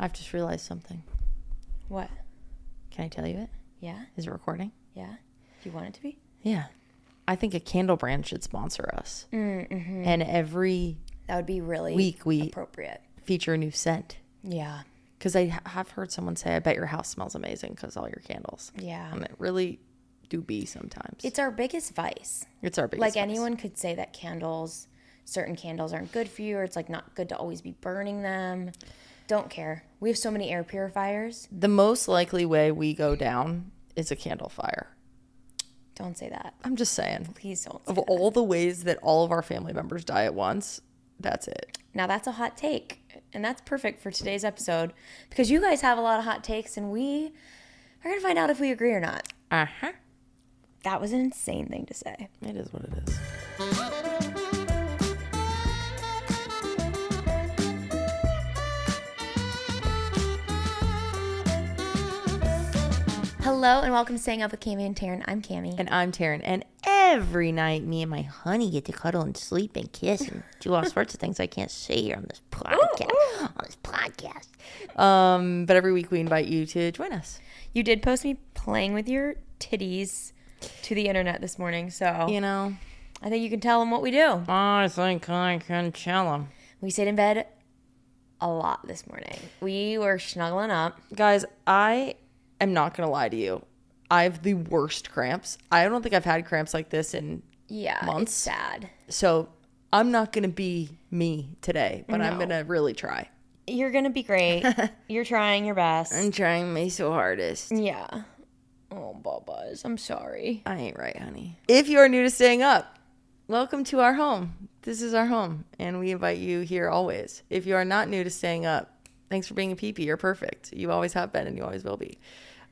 I've just realized something. What? Can I tell you it? Yeah. Is it recording? Yeah. Do you want it to be? Yeah. I think a candle brand should sponsor us. Mm-hmm. And every that would be really week we appropriate. Feature a new scent. Yeah. Because I have heard someone say, I bet your house smells amazing because all your candles. Yeah. And it really do be sometimes. It's our biggest vice. It's our biggest Like vice. anyone could say that certain candles aren't good for you, or it's like not good to always be burning them. Don't care. We have so many air purifiers. The most likely way we go down is a candle fire. Don't say that. I'm just saying. Please don't say Of that. all the ways that all of our family members die at once, that's it. Now that's a hot take. And that's perfect for today's episode because you guys have a lot of hot takes and we are going to find out if we agree or not. Uh-huh. That was an insane thing to say. It is what it is. Hello and welcome to Staying Up with Cami and Taryn. I'm Cami. And I'm Taryn. And every night, me and my honey get to cuddle and sleep and kiss and do all sorts of things I can't say here on this podcast. But every week we invite you to join us. You did post me playing with your titties to the internet this morning, so you know, I think you can tell them what we do. I think I can tell them. We stayed in bed a lot this morning. We were snuggling up. Guys, I am not going to lie to you. I have the worst cramps. I don't think I've had cramps like this in months. It's sad. So I'm not going to be me today, but I'm going to really try. You're going to be great. You're trying your best. I'm trying my so hardest. Yeah. Oh, Bubba's. I'm sorry. I ain't right, honey. If you are new to Staying Up, welcome to our home. This is our home, and we invite you here always. If you are not new to Staying Up, thanks for being a peepee. You're perfect. You always have been, and you always will be.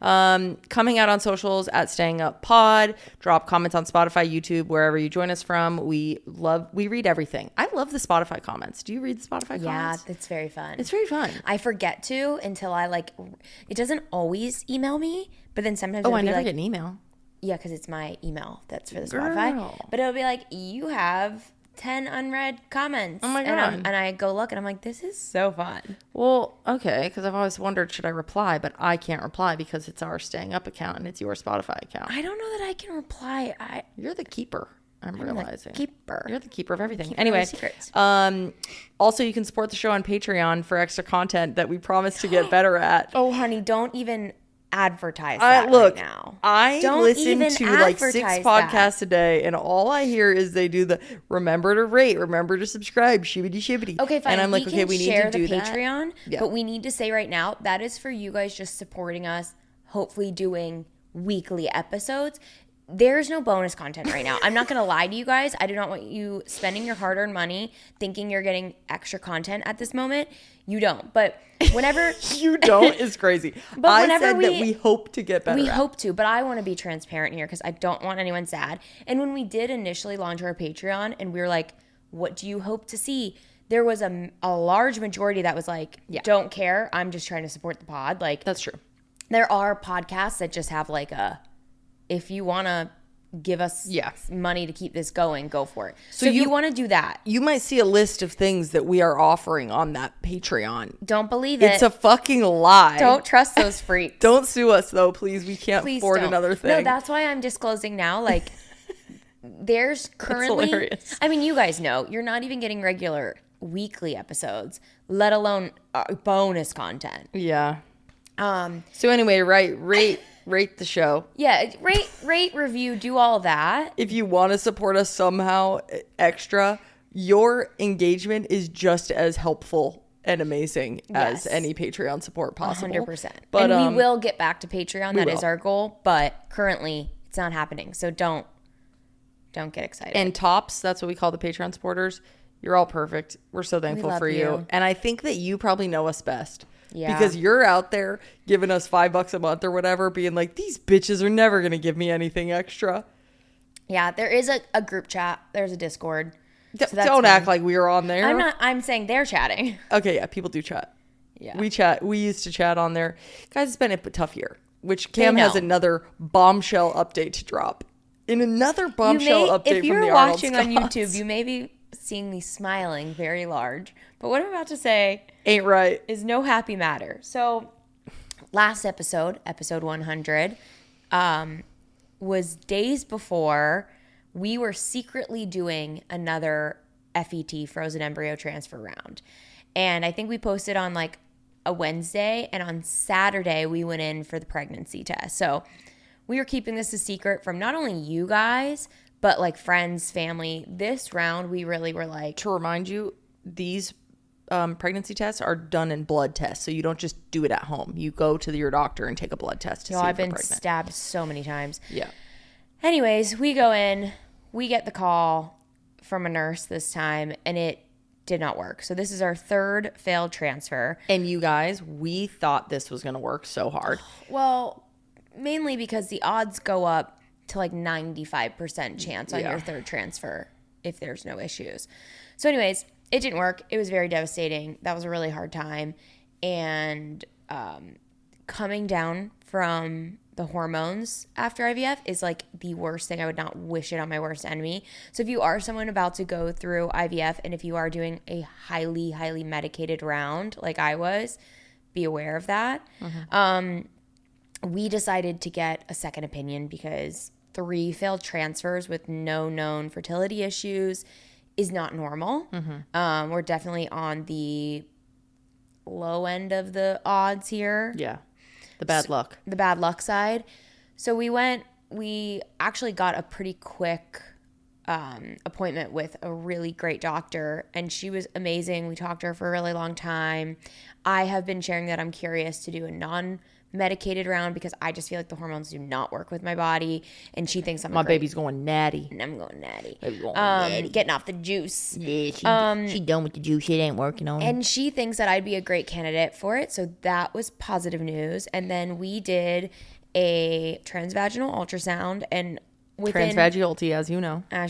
Coming out on socials at Staying Up Pod. Drop comments on Spotify, YouTube, wherever you join us from. We read everything. I love the Spotify comments. Do you read the Spotify comments? Yeah, it's very fun. It's very fun. I forget to until I it doesn't always email me, but then sometimes I never get an email. Yeah, because it's my email that's for the Spotify. But it'll be like, you have 10 unread comments. Oh my God. And I go look and I'm like, this is so fun. Well, okay, because I've always wondered, should I reply? But I can't reply because it's our Staying Up account and it's your Spotify account. I don't know that I can reply. You're the keeper. I'm realizing. The keeper. You're the keeper of everything. Anyway, secrets. Also you can support the show on Patreon for extra content that we promise to get better at. Oh, honey, don't even advertise that right now. I don't listen to like 6 podcasts that. a day, and all I hear is they do the remember to rate, remember to subscribe, shibbity shibbity. Okay, fine. And I'm like, okay, we need to do the that. Patreon, Yeah. but we need to say right now that is for you guys just supporting us, hopefully doing weekly episodes. There's no bonus content right now. I'm not going to lie to you guys. I do not want you spending your hard-earned money thinking you're getting extra content at this moment. You don't. But whenever... You don't is crazy. But I whenever said that we hope to get better We at. hope to, but I want to be transparent here because I don't want anyone sad. And when we did initially launch our Patreon and we were like, what do you hope to see? There was a large majority that was like, don't care. I'm just trying to support the pod. Like, That's true. There are podcasts that just have like if you want to give us money to keep this going, go for it. So if you want to do that. You might see a list of things that we are offering on that Patreon. Don't believe it. It's a fucking lie. Don't trust those freaks. Don't sue us though, please. We can't afford another thing. No, that's why I'm disclosing now. Like, there's currently... hilarious. I mean, you guys know, you're not even getting regular weekly episodes, let alone bonus content. Yeah. So anyway, rate the show. Yeah, rate, review, do all that. If you want to support us somehow extra, your engagement is just as helpful and amazing as any Patreon support possible. 100%. But and we will get back to Patreon. That is our goal. But currently, it's not happening. So don't get excited. And tops, that's what we call the Patreon supporters. You're all perfect. We're so thankful for you. And I think that you probably know us best. Yeah. Because you're out there giving us $5 a month or whatever, being like, these bitches are never going to give me anything extra. Yeah, there is a group chat. There's a Discord. So don't act like we were on there. I'm saying they're chatting. Okay, yeah, people do chat. Yeah. We chat. We used to chat on there. Guys, it's been a tough year, which Cam has another bombshell update to drop. In another bombshell update from the Arnold If you're watching on YouTube, you may be seeing me smiling very large. But what I'm about to say Ain't right. is no happy matter. So last episode 100, was days before we were secretly doing another FET, frozen embryo transfer round. And I think we posted on like a Wednesday, and on Saturday we went in for the pregnancy test. So we were keeping this a secret from not only you guys, but like friends, family. This round we really were like, To remind you, these pregnancy tests are done in blood tests, so you don't just do it at home. You go to your doctor and take a blood test to see if I've you're been pregnant. stabbed so many times. Yeah. Anyways, we go in, we get the call from a nurse this time, and it did not work. So this is our third failed transfer. And you guys, we thought this was going to work so hard. Well, mainly because the odds go up to like 95% chance on your third transfer if there's no issues. So anyways, it didn't work. It was very devastating. That was a really hard time. And coming down from the hormones after IVF is like the worst thing. I would not wish it on my worst enemy. So if you are someone about to go through IVF, and if you are doing a highly, highly medicated round like I was, be aware of that. We decided to get a second opinion because 3 failed transfers with no known fertility issues is not normal. We're definitely on the low end of the odds here. Yeah. The bad luck. The bad luck side. So we actually got a pretty quick appointment with a really great doctor, and she was amazing. We talked to her for a really long time. I have been sharing that I'm curious to do a non-medicated round because I just feel like the hormones do not work with my body, and she thinks I'm My baby's going natty. and I'm going natty. Baby's going natty. Getting off the juice. Yeah, she done with the juice. It ain't working on. And she thinks that I'd be a great candidate for it. So that was positive news. And then we did a transvaginal ultrasound, and within, Transvaginality, as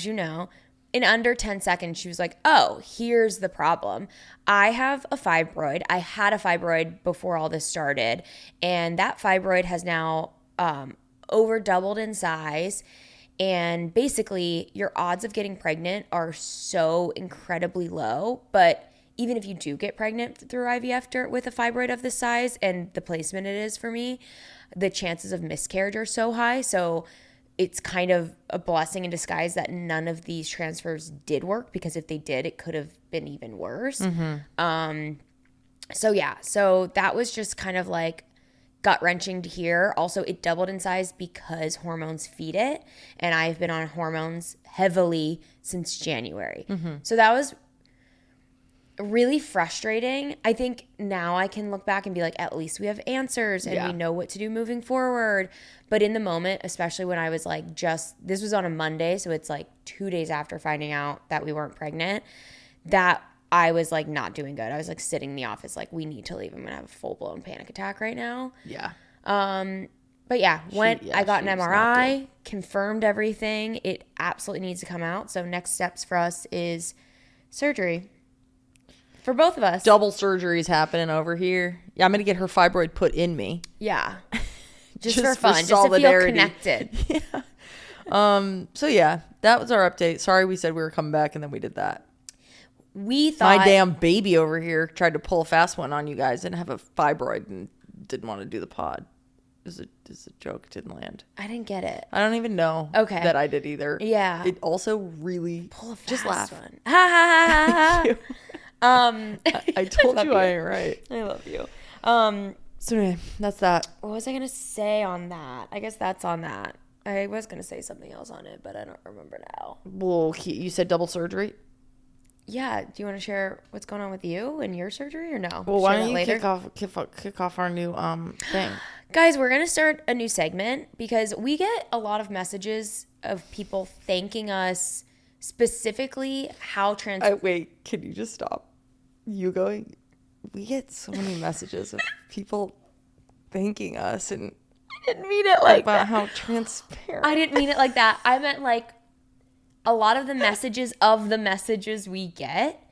you know. in under 10 seconds, she was like, oh, here's the problem. I have a fibroid. I had a fibroid before all this started. And that fibroid has now over doubled in size. And basically, your odds of getting pregnant are so incredibly low. But even if you do get pregnant through IVF with a fibroid of this size and the placement it is for me, the chances of miscarriage are so high. So it's kind of a blessing in disguise that none of these transfers did work, because if they did, it could have been even worse. So that was just kind of like gut-wrenching to hear. Also, it doubled in size because hormones feed it, and I've been on hormones heavily since January. So that was really frustrating. I think now I can look back and be like, at least we have answers and we know what to do moving forward. But in the moment, especially when I was like, this was on a Monday, so it's like 2 days after finding out that we weren't pregnant, that I was like not doing good. I was like sitting in the office like, we need to leave. I'm gonna have a full-blown panic attack right now. Yeah. But I got an MRI, confirmed everything. It absolutely needs to come out. So next steps for us is surgery. For both of us. Double surgeries happening over here. Yeah, I'm going to get her fibroid put in me. Yeah. Just Just for fun. Just to solidarity. feel connected. So yeah, that was our update. Sorry we said we were coming back and then we did that. We thought. My damn baby over here tried to pull a fast one on you guys and have a fibroid and didn't want to do the pod. It was a joke. It didn't land. I didn't get it. I don't even know that I did either. Yeah. It also really... Pull a fast just laugh. one. Ha ha ha ha. I told you I ain't right. I love you. So anyway, that's that. What was I going to say on that? I guess that's on that. I was going to say something else on it, but I don't remember now. Well, you said double surgery? Yeah. Do you want to share what's going on with you and your surgery or no? Well, why Share don't that you later? kick off our new thing? Guys, we're going to start a new segment because we get a lot of messages of people thanking us, specifically how Wait, can you just stop? We get so many messages of people thanking us and I didn't mean it like about that. how transparent. I didn't mean it like that. I meant like a lot of the messages we get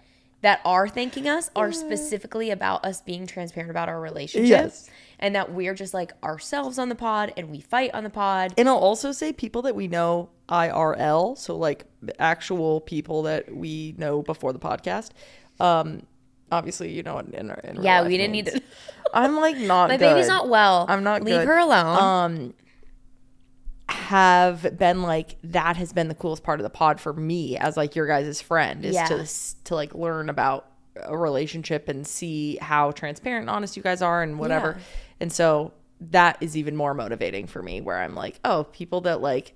that are thanking us are specifically about us being transparent about our relationship. Yes. And that we're just like ourselves on the pod and we fight on the pod. And I'll also say people that we know IRL, so like actual people that we know before the podcast. Obviously, you know what in real Yeah, life we didn't means. need to. I'm like not My good. baby's not well. I'm not Leave good. her alone. Have been like, that has been the coolest part of the pod for me as like your guys' friend is Yeah. to like learn about a relationship and see how transparent and honest you guys are and whatever. Yeah. And so that is even more motivating for me, where I'm like, oh, people that like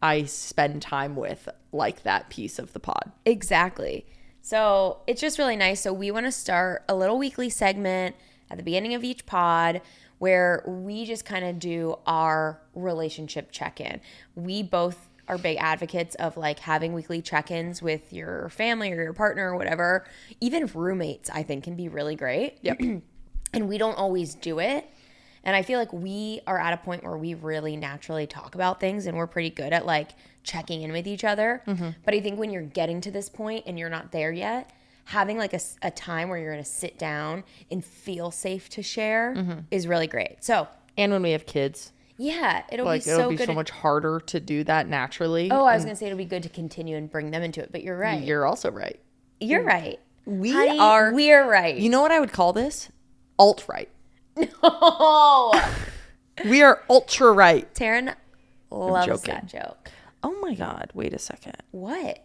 I spend time with like that piece of the pod. Exactly. So it's just really nice. So we want to start a little weekly segment at the beginning of each pod where we just kind of do our relationship check-in. We both are big advocates of like having weekly check-ins with your family or your partner or whatever. Even roommates, I think, can be really great. Yep. And we don't always do it. And I feel like we are at a point where we really naturally talk about things and we're pretty good at like checking in with each other. Mm-hmm. But I think when you're getting to this point and you're not there yet, having like a time where you're going to sit down and feel safe to share is really great. So, And when we have kids, yeah, it'll like be so it'll be good. so much harder to do that naturally. Oh, I was going to say it'll be good to continue and bring them into it, but you're right. You're also right. You're right. We're right. You know what I would call this? Alt-right. Oh, We are ultra right. Taryn loves joking. that joke. Oh my God. Wait a second. What?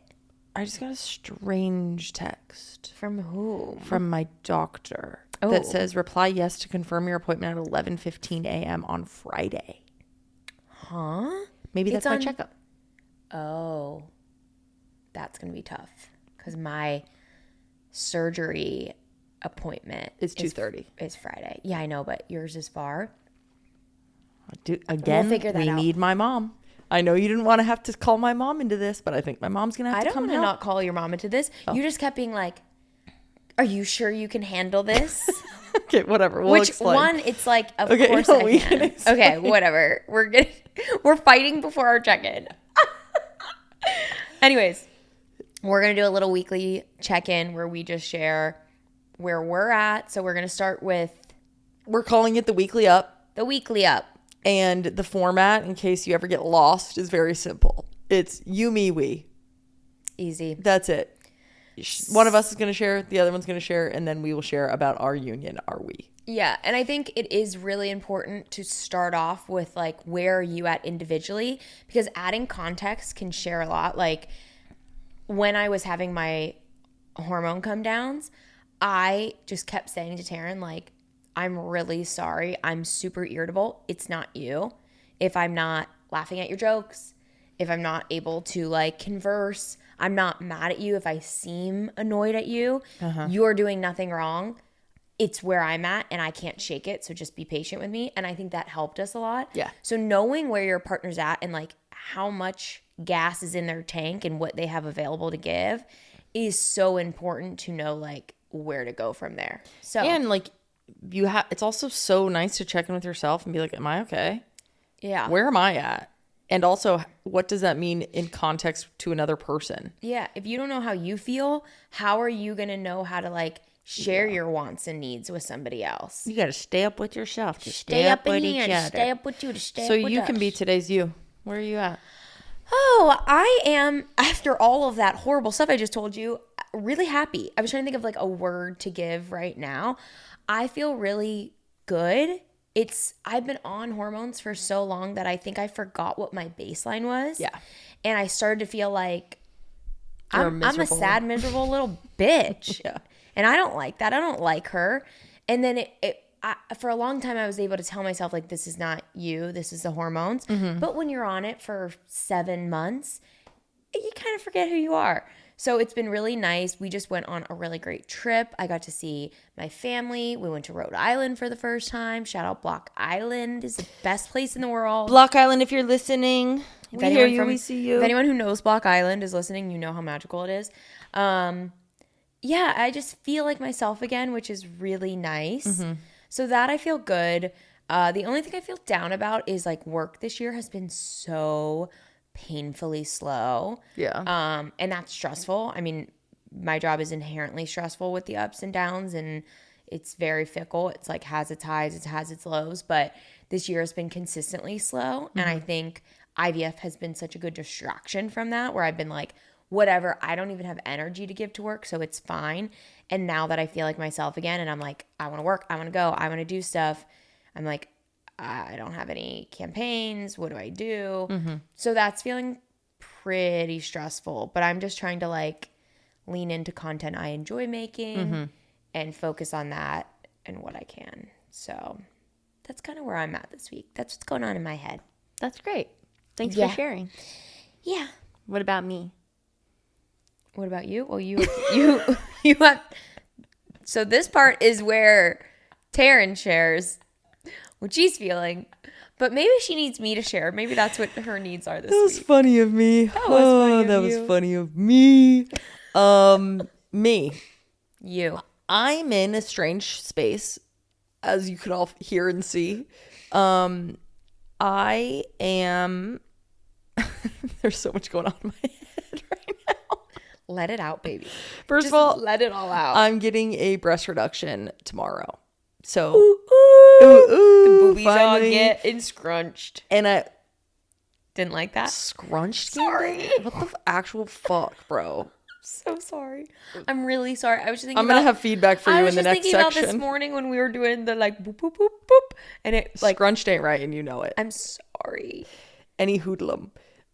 I just got a strange text From whom? from my doctor Oh. that says reply yes to confirm your appointment at 11:15 a.m. on Friday. Huh? Maybe that's It's my on- checkup. Oh, that's going to be tough because my surgery appointment It's 2:30. is Friday. Yeah, I know, but yours is far. Again, figure that we out. need my mom. I know you didn't want to have to call my mom into this, but I think my mom's going to have I to don't come want to help. not call your mom into this. You just kept being like, are you sure you can handle this? Okay, whatever. We'll Which explain. one? It's like, of Okay, course no, I we can. can explain. Okay, whatever. We're fighting before our check-in. Anyways, we're gonna do a little weekly check-in where we just share where we're at. So we're gonna start with We're calling it the weekly up, the weekly up. and the format, in case you ever get lost, is very simple. It's you, me, we. Easy. That's it. One of us is going to share, the other one's going to share, and then we will share about our union, our we. Yeah, and I think it is really important to start off with like where are you at individually, because adding context can share a lot. Like when I was having my hormone come downs, I just kept saying to Taryn, like, I'm really sorry. I'm super irritable. It's not you. If I'm not laughing at your jokes, if I'm not able to like converse, I'm not mad at you if I seem annoyed at you. You're doing nothing wrong. It's where I'm at and I can't shake it. So just be patient with me. And I think that helped us a lot. Yeah. So knowing where your partner's at and like how much gas is in their tank and what they have available to give is so important to know like where to go from there. So And like, it's also so nice to check in with yourself and be like, am I okay? yeah. Where am I at? And also, what does that mean in context to another person? Yeah. If you don't know how you feel, how are you going to know how to like share your wants and needs with somebody else? You got to stay up with yourself. To Stay up in here, to stay up with you, to stay So up with you us. can be today's you. Where are you at? Oh, I am, after all of that horrible stuff I just told you, really happy. I was trying to think of like a word to give right now. I feel really good. I've been on hormones for so long that I think I forgot what my baseline was. Yeah. And I started to feel like You're I'm a miserable. sad, miserable little bitch. Yeah. And I don't like that. I don't like her. And then for a long time, I was able to tell myself, like, this is not you. This is the hormones. Mm-hmm. But when you're on it for 7 months, you kind of forget who you are. So it's been really nice. We just went on a really great trip. I got to see my family. We went to Rhode Island for the first time. Shout out Block Island. It's the best place in the world. Block Island, if you're listening, we hear you, we see you. If anyone who knows Block Island is listening, you know how magical it is. Yeah, I just feel like myself again, which is really nice. Mm-hmm. So that I feel good. The only thing I feel down about is like work this year has been so painfully slow. Yeah. And that's stressful. I mean, my job is inherently stressful with the ups and downs, and it's very fickle. It's like has its highs, it has its lows, but this year has been consistently slow. And I think IVF has been such a good distraction from that, where I've been like, whatever, I don't even have energy to give to work, so it's fine. And now that I feel like myself again, and I'm like, I want to work, I want to go, I want to do stuff, I'm like, I don't have any campaigns. What do I do? So that's feeling pretty stressful, but I'm just trying to like lean into content I enjoy making and focus on that and what I can. So that's kind of where I'm at this week. That's what's going on in my head. That's great. Thanks for sharing. Yeah. What about me? What about you? Well, you have. So this part is where Taryn shares what she's feeling, but maybe she needs me to share. Maybe that's what her needs are this week. That was funny of me. That was funny of that you. was funny of me. Me. You. I'm in a strange space, as you can all hear and see. I am. There's so much going on in my head right now. Let it out, baby. First Just of all, let it all out. I'm getting a breast reduction tomorrow. So The boobies finally. all get scrunched. And I Didn't like that? scrunched. Sorry. What the actual fuck, bro? So sorry. I'm really sorry. I was just thinking I'm gonna have feedback for you in the next I was just thinking about this section. morning when we were doing the like boop boop boop boop, and it like Scrunched ain't right, and you know it. I'm sorry. Any hoodlum.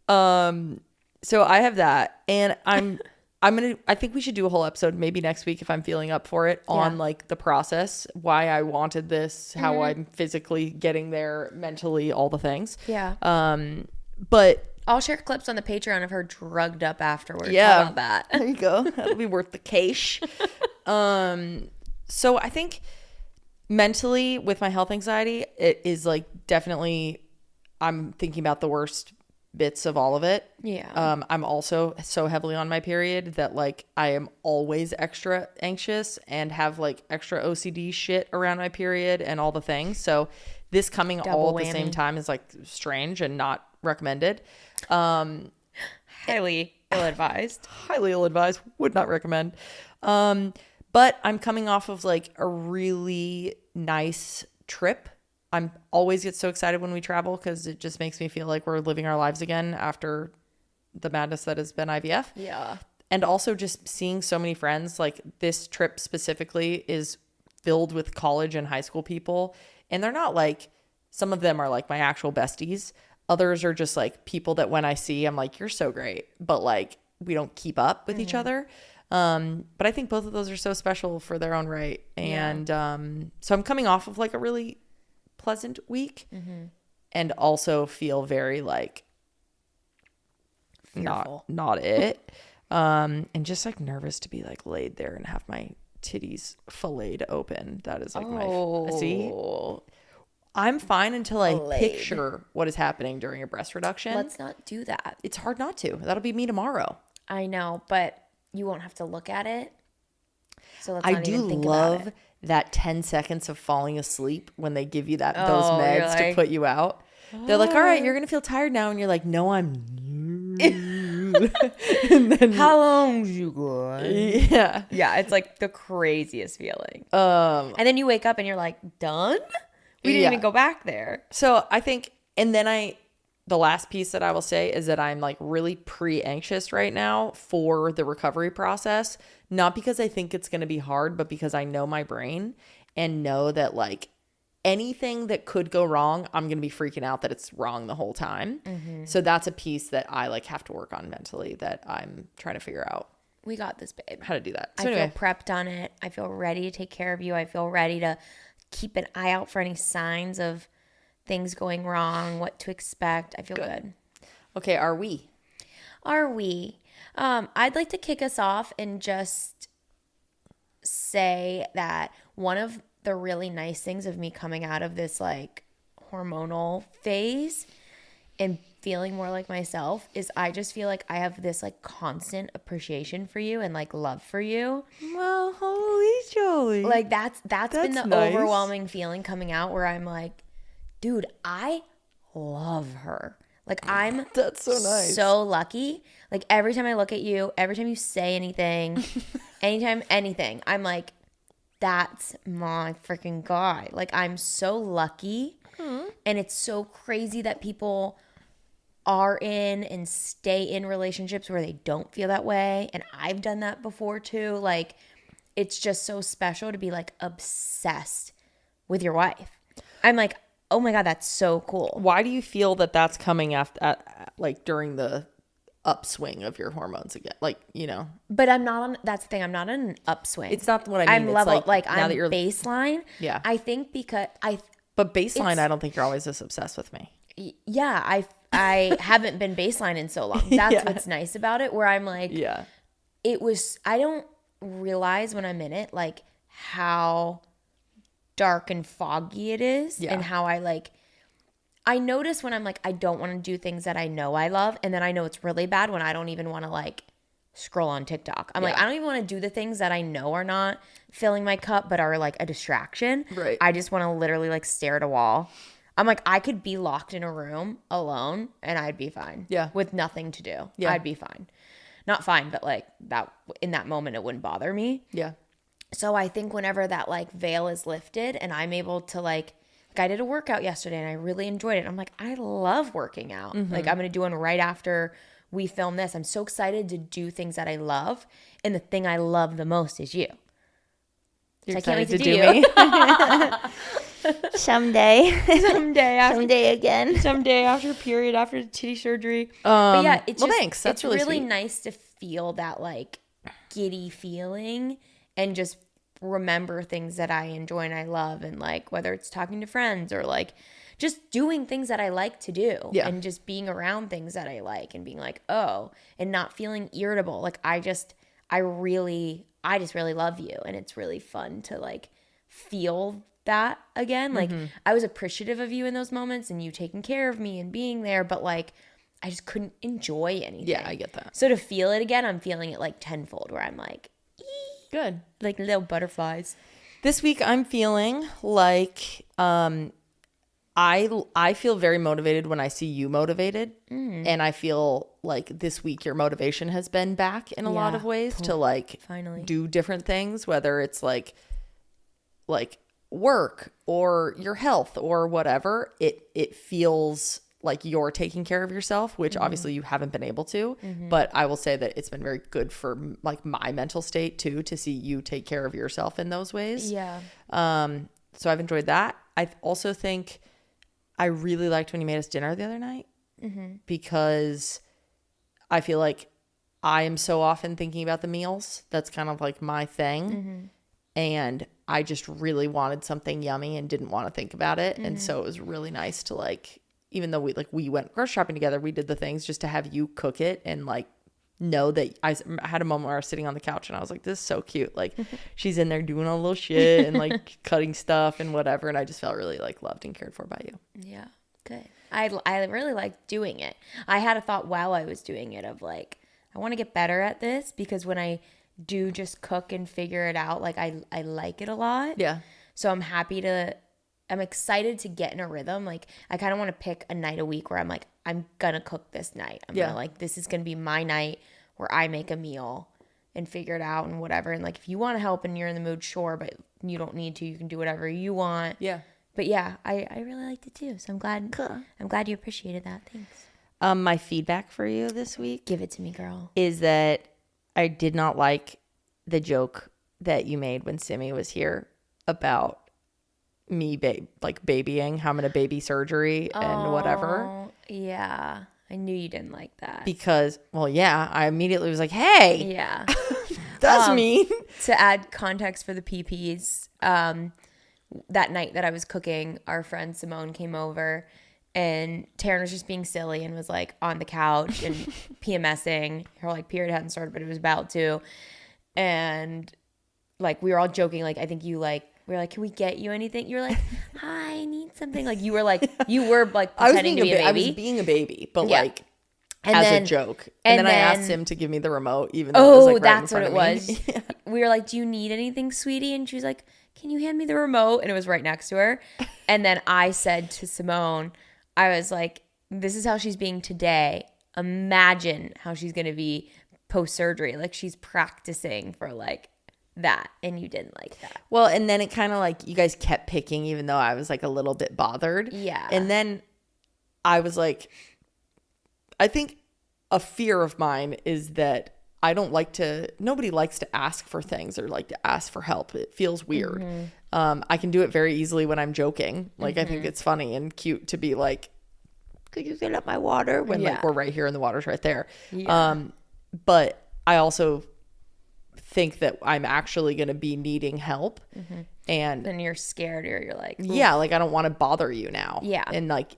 So I have that, and I think we should do a whole episode maybe next week if I'm feeling up for it on like the process, why I wanted this, how I'm physically getting there, mentally, all the things. Yeah. But I'll share clips on the Patreon of her drugged up afterwards. yeah, How about that? There you go. That'll be worth the cash. So I think mentally with my health anxiety, it is like definitely I'm thinking about the worst bits of all of it. Yeah. I'm also so heavily on my period that like I am always extra anxious and have like extra OCD shit around my period and all the things. So this coming Double all at whammy. the same time is like strange and not recommended. Highly ill-advised. Highly ill-advised, would not recommend. But I'm coming off of like a really nice trip. I'm always get so excited when we travel because it just makes me feel like we're living our lives again after the madness that has been IVF. Yeah. And also just seeing so many friends. Like this trip specifically is filled with college and high school people. And they're not like, some of them are like my actual besties. Others are just like people that when I see, I'm like, you're so great. But like, we don't keep up with each other. But I think both of those are so special for their own right. And so I'm coming off of like a really pleasant week and also feel very like Fearful. not it. And just like nervous to be like laid there and have my titties filleted open. That is like my see. I'm fine until I picture what is happening during a breast reduction. Let's not do that. It's hard not to. That'll be me tomorrow. I know, but you won't have to look at it. So let's I not do even think about love it. that 10 seconds of falling asleep when they give you those Oh, you're meds to like, put you out. They're like, all right, you're going to feel tired now. And you're like, no, I'm and then, How long's you going? yeah. Yeah, it's like the craziest feeling. And then you wake up and you're like, done? We didn't even go back there. So I think, and then the last piece that I will say is that I'm like really pre-anxious right now for the recovery process. Not because I think it's going to be hard, but because I know my brain and know that like anything that could go wrong, I'm going to be freaking out that it's wrong the whole time. So that's a piece that I like have to work on mentally that I'm trying to figure out We got this, babe. how to do that. So I anyway, feel prepped on it. I feel ready to take care of you. I feel ready to keep an eye out for any signs of things going wrong, what to expect. I feel good. okay, are we? Are we? I'd like to kick us off and just say that one of the really nice things of me coming out of this like hormonal phase and feeling more like myself is I just feel like I have this like constant appreciation for you and like love for you. Well, holy jolly. Like that's been the nice. overwhelming feeling coming out where I'm like, dude, I love her. Like I'm That's so nice. so lucky. Like every time I look at you, every time you say anything, anytime anything, I'm like, that's my freaking guy. Like I'm so lucky. And it's so crazy that people are in and stay in relationships where they don't feel that way. And I've done that before too. Like it's just so special to be like obsessed with your wife. I'm like, oh my God, that's so cool. Why do you feel that that's coming after, like during the upswing of your hormones again? Like, you know, But I'm not on, that's the thing, I'm not on an upswing. it's not what I mean. I'm It's level, like now I'm that you're baseline. Yeah. I think because But baseline, I don't think you're always this obsessed with me. yeah, I haven't been baseline in so long. That's what's nice about it, where I'm like, it was, I don't realize when I'm in it, like how dark and foggy it is and how I notice when I'm like, I don't want to do things that I know I love. And then I know it's really bad when I don't even want to like scroll on TikTok. I'm like, I don't even want to do the things that I know are not filling my cup, but are like a distraction. Right. I just want to literally like stare at a wall. I'm like, I could be locked in a room alone and I'd be fine. Yeah. With nothing to do. Yeah. I'd be fine. Not fine, but like that in that moment, it wouldn't bother me. Yeah. So I think whenever that like veil is lifted and I'm able to like I did a workout yesterday and I really enjoyed it. I'm like, I love working out. Like I'm going to do one right after we film this. I'm so excited to do things that I love. And the thing I love the most is you. You're so I can't wait to do me. Someday. Someday again. Someday after period, after the titty surgery. But yeah, it's just, thanks. That's it's really sweet. nice to feel that like giddy feeling and just remember things that I enjoy and I love, and like whether it's talking to friends or like just doing things that I like to do and just being around things that I like and being like, oh, and not feeling irritable. Like I just really love you, and it's really fun to like feel that again. Like I was appreciative of you in those moments and you taking care of me and being there, but like I just couldn't enjoy anything. Yeah, I get that. So to feel it again, I'm feeling it like tenfold, where I'm like, good, like little butterflies. This week I'm feeling like I feel very motivated when I see you motivated, and I feel like this week your motivation has been back in a lot of ways to like finally do different things, whether it's like work or your health or whatever. It feels like you're taking care of yourself, which obviously you haven't been able to, but I will say that it's been very good for like my mental state too, to see you take care of yourself in those ways. Yeah. So I've enjoyed that. I also think I really liked when you made us dinner the other night, because I feel like I am so often thinking about the meals. That's kind of like my thing. And I just really wanted something yummy and didn't want to think about it. And so it was really nice to like, even though we went grocery shopping together, we did the things just to have you cook it and like know that I had a moment where I was sitting on the couch and I was like, this is so cute. Like she's in there doing all little shit and like cutting stuff and whatever. And I just felt really like loved and cared for by you. Yeah. Good. I really liked doing it. I had a thought while I was doing it of like, I want to get better at this, because when I do just cook and figure it out, like I like it a lot. Yeah. So I'm excited to get in a rhythm. Like I kind of want to pick a night a week where I'm like, I'm gonna cook this night. I'm gonna like, this is gonna be my night where I make a meal and figure it out and whatever. And like, if you want to help and you're in the mood, sure, but you don't need to. You can do whatever you want. Yeah. But yeah, I really liked it too. So I'm glad. Cool. I'm glad you appreciated that. Thanks. My feedback for you this week, Give it to me, girl. is that I did not like the joke that you made when Simi was here about me babying, how I'm gonna baby surgery and whatever. Yeah. I knew you didn't like that. Because, well, yeah, I immediately was like, hey, Yeah. that's mean. To add context for the PPs, that night that I was cooking, our friend Simone came over and Taryn was just being silly and was like on the couch and PMSing. Her like period hadn't started, but it was about to. And like we were all joking, like I think you like, we were like, can we get you anything? You were like, hi, I need something. Like you were like pretending to be a baby. I was being a baby, but like and as then, a joke. And then I asked him to give me the remote, even though it was like right that's in what front it of me. was. We were like, do you need anything, sweetie? And she was like, can you hand me the remote? And it was right next to her. And then I said to Simone, I was like, this is how she's being today. Imagine how she's going to be post-surgery. Like, she's practicing for like that, and you didn't like that. Well, and then it kind of like you guys kept picking, even though I was like a little bit bothered. Yeah. And then I was like, I think a fear of mine is that nobody likes to ask for things or like to ask for help. It feels weird. I can do it very easily when I'm joking. Like, I think it's funny and cute to be like, could you fill up my water? When like we're right here and the water's right there. Yeah. But I also think that I'm actually going to be needing help. And then you're scared, or you're like, oof. Yeah, like I don't want to bother you now. Yeah. And like,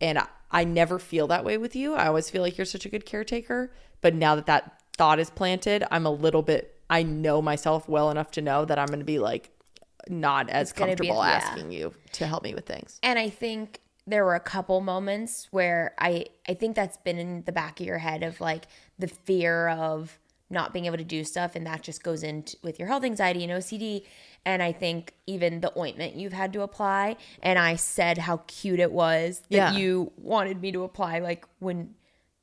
and I never feel that way with you. I always feel like you're such a good caretaker. But now that thought is planted, I know myself well enough to know that I'm going to be like not as comfortable asking you to help me with things. And I think there were a couple moments where I think that's been in the back of your head of like the fear of not being able to do stuff, and that just goes in with your health anxiety and OCD. And I think even the ointment you've had to apply, and I said how cute it was that you wanted me to apply, like when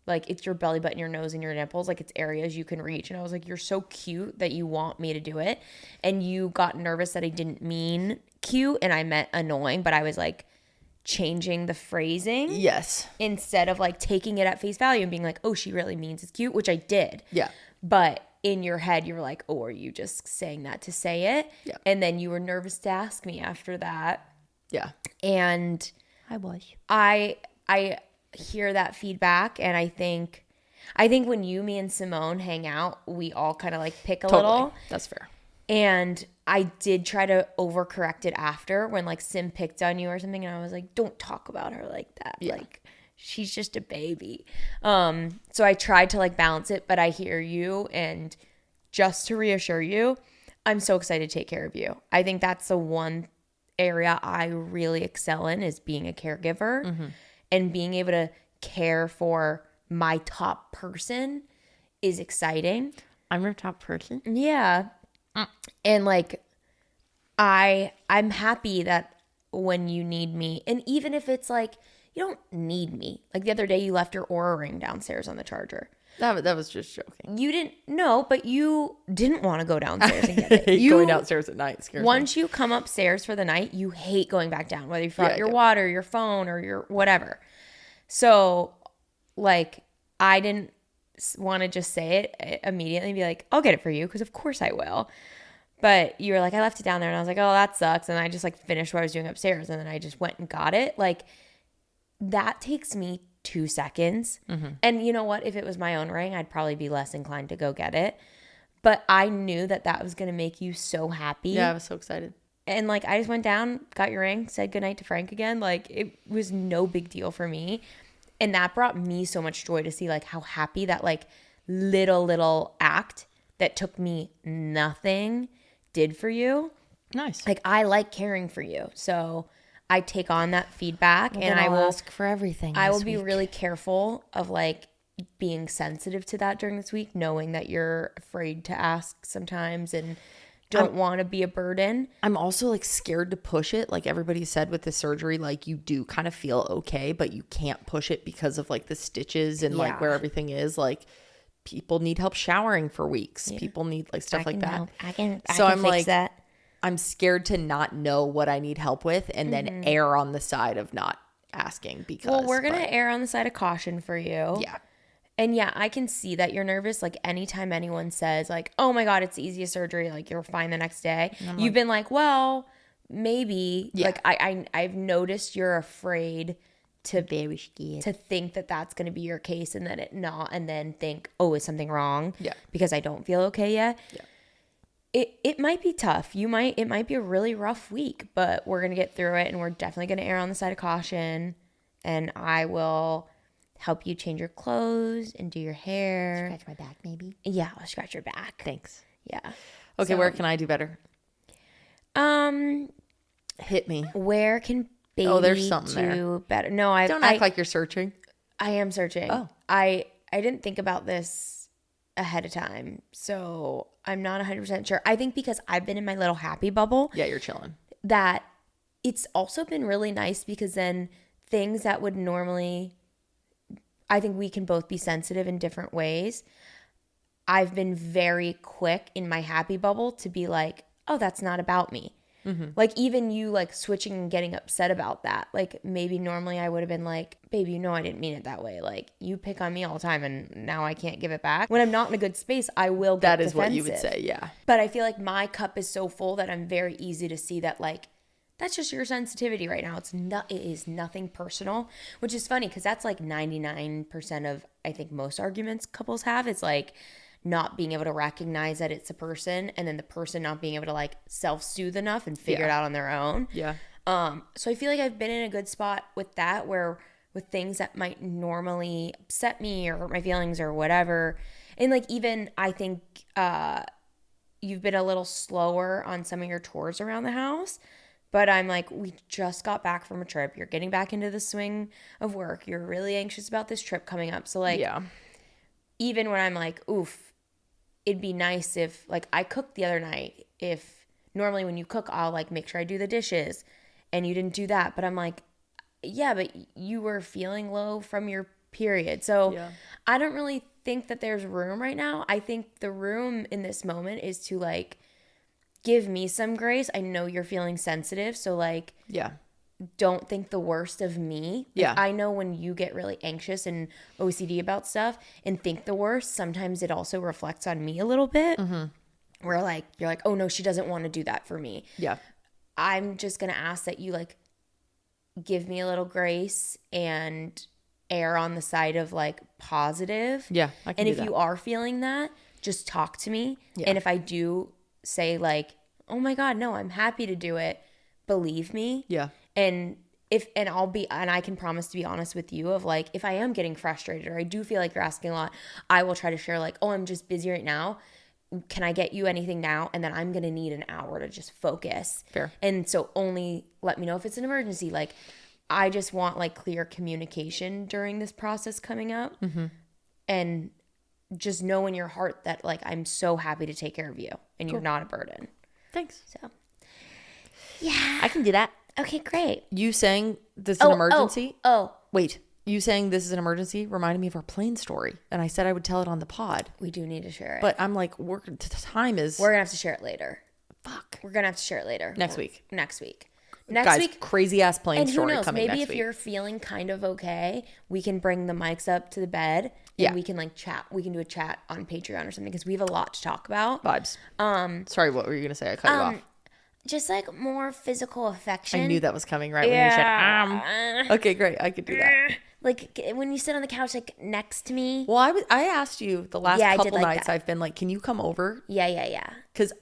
like it's your belly button, your nose, and your nipples, like it's areas you can reach. And I was like, you're so cute that you want me to do it. And you got nervous that I didn't mean cute and I meant annoying, but I was like changing the phrasing. Yes. Instead of like taking it at face value and being like, oh, she really means it's cute, which I did. Yeah. But in your head, you were like, oh, are you just saying that to say it? Yeah. And then you were nervous to ask me after that. Yeah. And I was. I hear that feedback, and I think when me and Simone hang out, we all kind of like pick a little. That's fair. And I did try to overcorrect it after when like Sim picked on you or something, and I was like, don't talk about her like that. Yeah. Like, she's just a baby. So I tried to like balance it, but I hear you, and just to reassure you, I'm so excited to take care of you. I think that's the one area I really excel in, is being a caregiver. And being able to care for my top person is exciting. I'm your top person? Yeah. And like, I'm happy that when you need me, and even if it's like, you don't need me. Like the other day you left your Oura ring downstairs on the charger. That was just joking. You didn't know, but you didn't want to go downstairs and get it. Going downstairs at night scares me. Once you come upstairs for the night, you hate going back down, whether you forgot your water, your phone, or your whatever. So, like, I didn't want to just say it immediately and be like, I'll get it for you, because of course I will. But you were like, I left it down there, and I was like, oh, that sucks. And I just like finished what I was doing upstairs, and then I just went and got it. Like, that takes me 2 seconds. And you know what? If it was my own ring, I'd probably be less inclined to go get it. But I knew that was going to make you so happy. Yeah, I was so excited. And like, I just went down, got your ring, said goodnight to Frank again. Like, it was no big deal for me. And that brought me so much joy to see like how happy that like little act that took me nothing did for you. Nice. Like, I like caring for you. So I take on that feedback, and I will ask for everything. I will be really careful of like being sensitive to that during this week, knowing that you're afraid to ask sometimes and don't want to be a burden. I'm also like scared to push it. Like everybody said with the surgery, like you do kind of feel okay, but you can't push it because of like the stitches and like where everything is. Like, people need help showering for weeks. Yeah. People need like stuff like that. Help. I can I'm fix like that. I'm scared to not know what I need help with and then err on the side of not asking because. Well, we're going to err on the side of caution for you. Yeah. And yeah, I can see that you're nervous. Like, anytime anyone says like, oh my God, it's the easiest surgery, like you're fine the next day. You've been like, well, maybe. Yeah. Like I've noticed you're afraid to very scared to think that that's going to be your case, and then it not, and then think, oh, is something wrong? Yeah. Because I don't feel okay yet. Yeah. It might be tough. It might be a really rough week, but we're going to get through it, and we're definitely going to err on the side of caution, and I will help you change your clothes and do your hair. Scratch my back, maybe? Yeah, I'll scratch your back. Thanks. Yeah. Okay, so, where can I do better? Hit me. Where can baby there's something do there. Better? No, I don't act like you're searching. I am searching. Oh. I didn't think about this ahead of time, so I'm not 100% sure. I think because I've been in my little happy bubble. Yeah, you're chilling. That it's also been really nice, because then things that would normally I think we can both be sensitive in different ways. I've been very quick in my happy bubble to be like, oh, that's not about me. Mm-hmm. Like even you like switching and getting upset about that. Like maybe normally I would have been like, babe, you know I didn't mean it that way. Like you pick on me all the time and now I can't give it back. When I'm not in a good space, I will get defensive. That is what you would say, yeah. But I feel like my cup is so full that I'm very easy to see that like, that's just your sensitivity right now. It is nothing personal, which is funny because that's like 99% of I think most arguments couples have. It's like not being able to recognize that it's a person and then the person not being able to like self-soothe enough and figure it out on their own. Yeah. So I feel like I've been in a good spot with that where with things that might normally upset me or hurt my feelings or whatever. And like even I think you've been a little slower on some of your chores around the house. But I'm like, we just got back from a trip. You're getting back into the swing of work. You're really anxious about this trip coming up. So like, even when I'm like, oof, it'd be nice if like I cooked the other night. If normally when you cook, I'll like make sure I do the dishes and you didn't do that. But I'm like, yeah, but you were feeling low from your period. So I don't really think that there's room right now. I think the room in this moment is to like, give me some grace. I know you're feeling sensitive. So like, don't think the worst of me. Like, I know when you get really anxious and OCD about stuff and think the worst, sometimes it also reflects on me a little bit. Mm-hmm. Where like, you're like, oh no, she doesn't want to do that for me. Yeah. I'm just going to ask that you like give me a little grace and err on the side of like positive. Yeah. I can do that. And if you are feeling that, just talk to me. Yeah. And if I do say like, oh my God, no, I'm happy to do it. Believe me. Yeah. And I can promise to be honest with you of like, if I am getting frustrated or I do feel like you're asking a lot, I will try to share like, oh, I'm just busy right now. Can I get you anything now? And then I'm going to need an hour to just focus. Fair. And so only let me know if it's an emergency. Like I just want like clear communication during this process coming up. Mm-hmm. And just know in your heart that like I'm so happy to take care of you and you're not a burden. Thanks. So yeah, I can do that. Okay, great. You saying this is an emergency? Wait, you saying this is an emergency reminded me of our plane story, and I said I would tell it on the pod. We do need to share it, but I'm like, time is. We're gonna have to share it later. Fuck. We're gonna have to share it later. Next week. Next week. Crazy ass plane story coming next week. Maybe if you're feeling kind of okay, we can bring the mics up to the bed and we can like chat. We can do a chat on Patreon or something because we have a lot to talk about. Vibes. Sorry, what were you gonna say? I cut you off. Just like more physical affection. I knew that was coming right when you said Okay, great. I could do that. Like when you sit on the couch like next to me. Well, I asked you the last couple nights I've been like, can you come over? Yeah. Because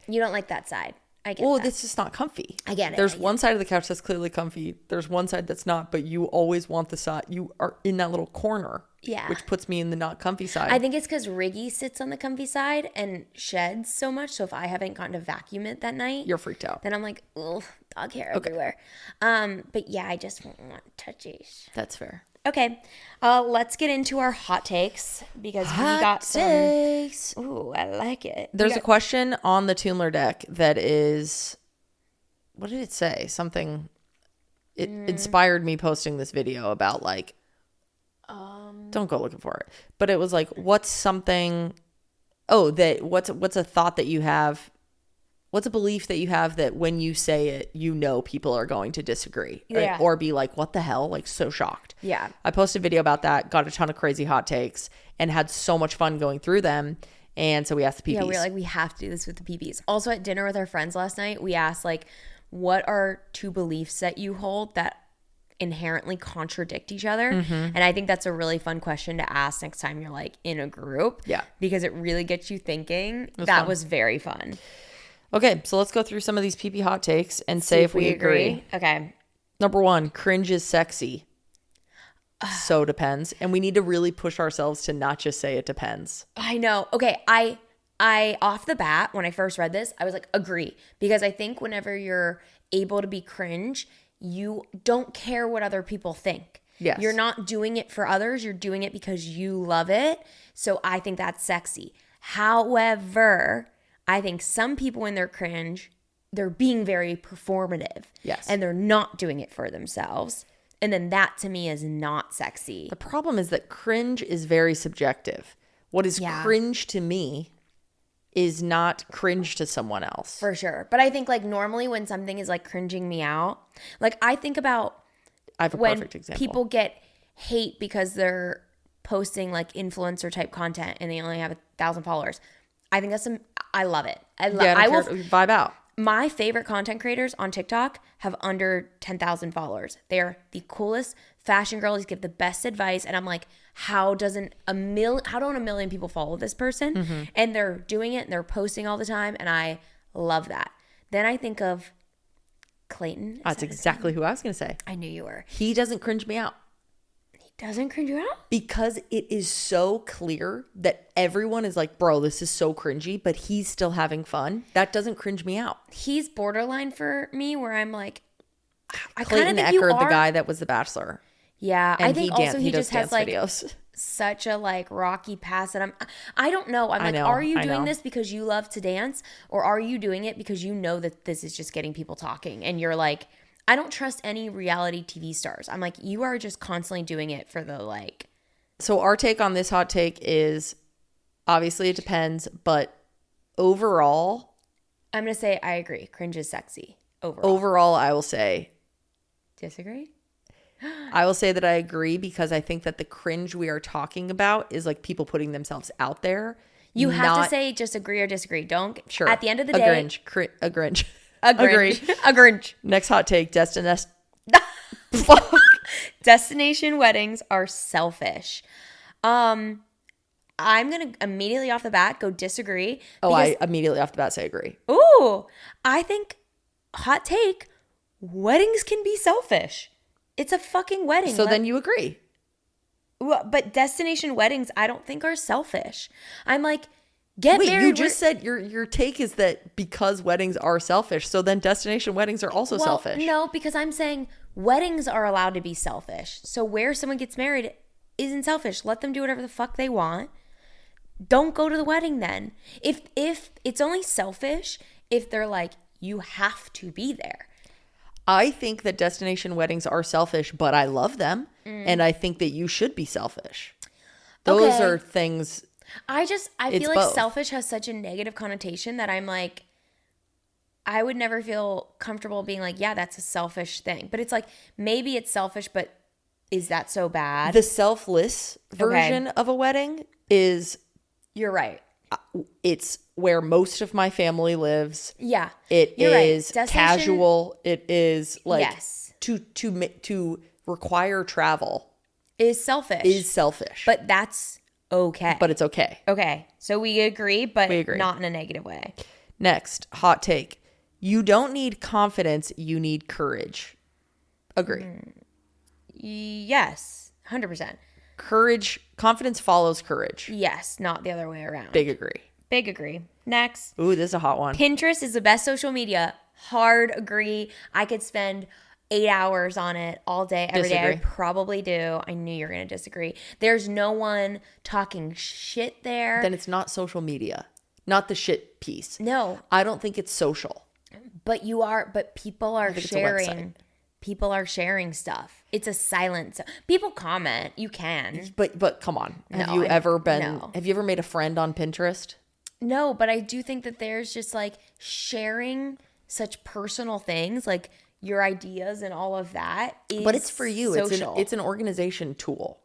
you don't like that side. I get that. It's just not comfy. I get it. There's one side of the couch that's clearly comfy. There's one side that's not, but you always want the side. You are in that little corner. Yeah. Which puts me in the not comfy side. I think it's because Riggy sits on the comfy side and sheds so much. So if I haven't gotten to vacuum it that night. You're freaked out. Then I'm like, ugh, dog hair everywhere. But yeah, I just want touchies. That's fair. Okay, let's get into our hot takes because we got takes. Ooh, I like it. There's a question on the Toomler deck that is, what did it say? Something. It inspired me posting this video about like. Don't go looking for it. But it was like, what's something? Oh, what's a thought that you have? What's a belief that you have that when you say it, you know people are going to disagree? Right? Yeah. Or be like, what the hell? Like so shocked. Yeah. I posted a video about that, got a ton of crazy hot takes, and had so much fun going through them. And so we asked the PPs. Yeah, we were like, we have to do this with the PPs. Also at dinner with our friends last night, we asked like, what are two beliefs that you hold that inherently contradict each other? Mm-hmm. And I think that's a really fun question to ask next time you're like in a group. Yeah. Because it really gets you thinking. That was very fun. Okay, so let's go through some of these PP hot takes and say if we agree. Okay. Number 1, cringe is sexy. So depends. And we need to really push ourselves to not just say it depends. I know. Okay, I off the bat, when I first read this, I was like, agree. Because I think whenever you're able to be cringe, you don't care what other people think. Yes. You're not doing it for others. You're doing it because you love it. So I think that's sexy. However, I think some people when they're cringe, they're being very performative. Yes. And they're not doing it for themselves. And then that to me is not sexy. The problem is that cringe is very subjective. What is cringe to me is not cringe to someone else. For sure. But I think like normally when something is like cringing me out, like I think about I have a when perfect example. people get hate because they're posting like influencer type content and they only have 1,000 followers. I think that's I love it. I will vibe out. My favorite content creators on TikTok have under 10,000 followers. They're the coolest fashion girls, give the best advice. And I'm like, how don't a million people follow this person? Mm-hmm. And they're doing it and they're posting all the time. And I love that. Then I think of Clayton. That's exactly who I was going to say. I knew you were. He doesn't cringe me out. Doesn't cringe you out? Because it is so clear that everyone is like, bro, this is so cringy, but he's still having fun. That doesn't cringe me out. He's borderline for me where I'm like, I kind Clayton of think Eckerd, you are. the guy that was The Bachelor. Yeah, And I think also he does just has like videos. such a like rocky past that I don't know. I'm like, are you doing this because you love to dance, or are you doing it because you know that this is just getting people talking and you're like, I don't trust any reality TV stars. I'm like, you are just constantly doing it for the like. So our take on this hot take is obviously it depends, but overall, I'm going to say I agree. Cringe is sexy. Overall. Overall, I will say. Disagree? I will say that I agree because I think that the cringe we are talking about is like people putting themselves out there. You have to say just agree or disagree. Don't. Sure. At the end of the a day. Grinch. A Grinch. A Grinch. A Grinch. Next hot take. Destination weddings are selfish. I'm going to immediately off the bat go disagree. I immediately off the bat say agree. Ooh, I think hot take, weddings can be selfish. It's a fucking wedding. So then you agree. But destination weddings, I don't think are selfish. I'm like, get Wait, married. you just said your take is that because weddings are selfish, so then destination weddings are also selfish. No, because I'm saying weddings are allowed to be selfish. So where someone gets married isn't selfish. Let them do whatever the fuck they want. Don't go to the wedding then. If it's only selfish if they're like, you have to be there. I think that destination weddings are selfish, but I love them. And I think that you should be selfish. Those are things. I feel like both. Selfish has such a negative connotation that I'm like, I would never feel comfortable being like, yeah, that's a selfish thing. But it's like, maybe it's selfish, but is that so bad? The selfless version of a wedding is. You're right. It's where most of my family lives. Yeah. It You're is right. casual. It is like yes. to require travel is selfish. But that's okay. But it's okay. Okay. So we agree, but not in a negative way. Next, hot take. You don't need confidence, you need courage. Agree. Yes. 100%. Confidence follows courage. Yes, not the other way around. Big agree. Next. Ooh, this is a hot one. Pinterest is the best social media. Hard agree. I could spend 8 hours on it all day, every day. I probably do. I knew you were going to disagree. There's no one talking shit there. Then it's not social media. Not the shit piece. No. I don't think it's social. But people are sharing. People are sharing stuff. It's a silence. People comment. You can. But come on. Have you ever made a friend on Pinterest? No, but I do think that there's just like sharing such personal things, like your ideas and all of that. But it's for you. Social. It's an organization tool.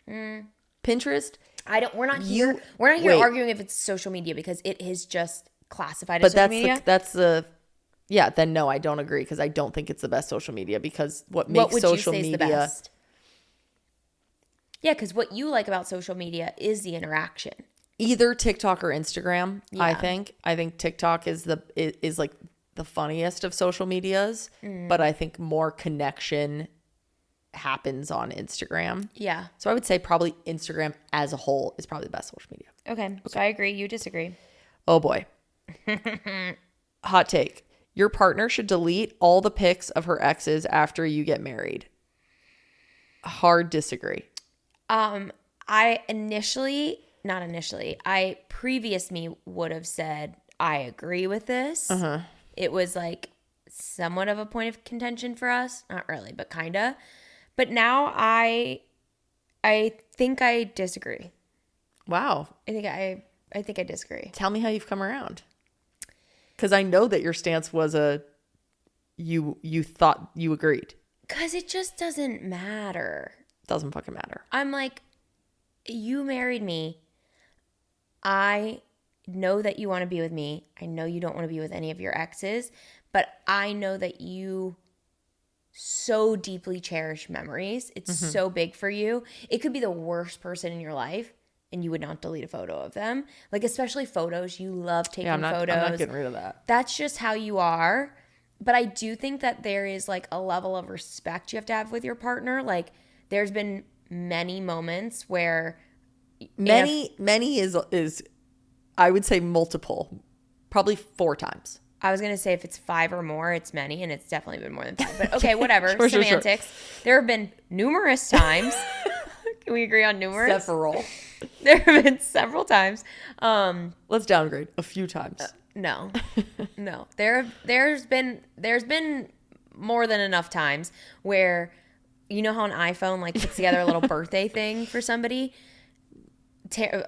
Pinterest. We're not here arguing if it's social media because it is just classified as social media. Then no, I don't agree because I don't think it's the best social media because what would social you say media is the best? Yeah, because what you like about social media is the interaction. Either TikTok or Instagram. Yeah. I think TikTok is like the funniest of social medias, but I think more connection happens on Instagram. Yeah. So I would say probably Instagram as a whole is probably the best social media. Okay. So I agree. You disagree. Oh boy. Hot take. Your partner should delete all the pics of her exes after you get married. Hard disagree. Previous me would have said, I agree with this. It was like somewhat of a point of contention for us. Not really, but kind of. But now I think I disagree. Wow. I think I disagree. Tell me how you've come around. Because I know that your stance was you thought you agreed. Because it just doesn't matter. Doesn't fucking matter. I'm like, you married me. I know that you want to be with me. I know you don't want to be with any of your exes. But I know that you so deeply cherish memories. It's so big for you. It could be the worst person in your life and you would not delete a photo of them. Like, especially photos. You love taking photos. I'm not getting rid of that. That's just how you are. But I do think that there is like a level of respect you have to have with your partner. Like, there's been many moments where many is I would say multiple. Probably 4 times. I was going to say if it's 5 or more, it's many, and it's definitely been more than 5. But okay, whatever. Sure. Semantics. There have been numerous times. Can we agree on numerous? Several. There have been several times. Let's downgrade. A few times. No. There's been more than enough times where, you know how an iPhone like puts together a little birthday thing for somebody?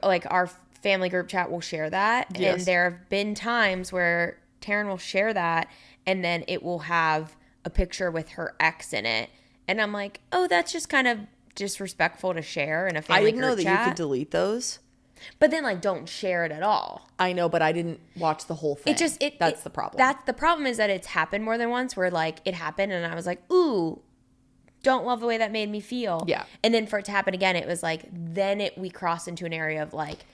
Like our family group chat will share that. Yes. And there have been times where Taryn will share that and then it will have a picture with her ex in it. And I'm like, oh, that's just kind of disrespectful to share in a family group chat. I didn't know that you could delete those. But then like don't share it at all. I know, but I didn't watch the whole thing. That's the problem. That's the problem, is that it's happened more than once where like it happened and I was like, ooh, don't love the way that made me feel. Yeah. And then for it to happen again, it was like, then we crossed into an area of like,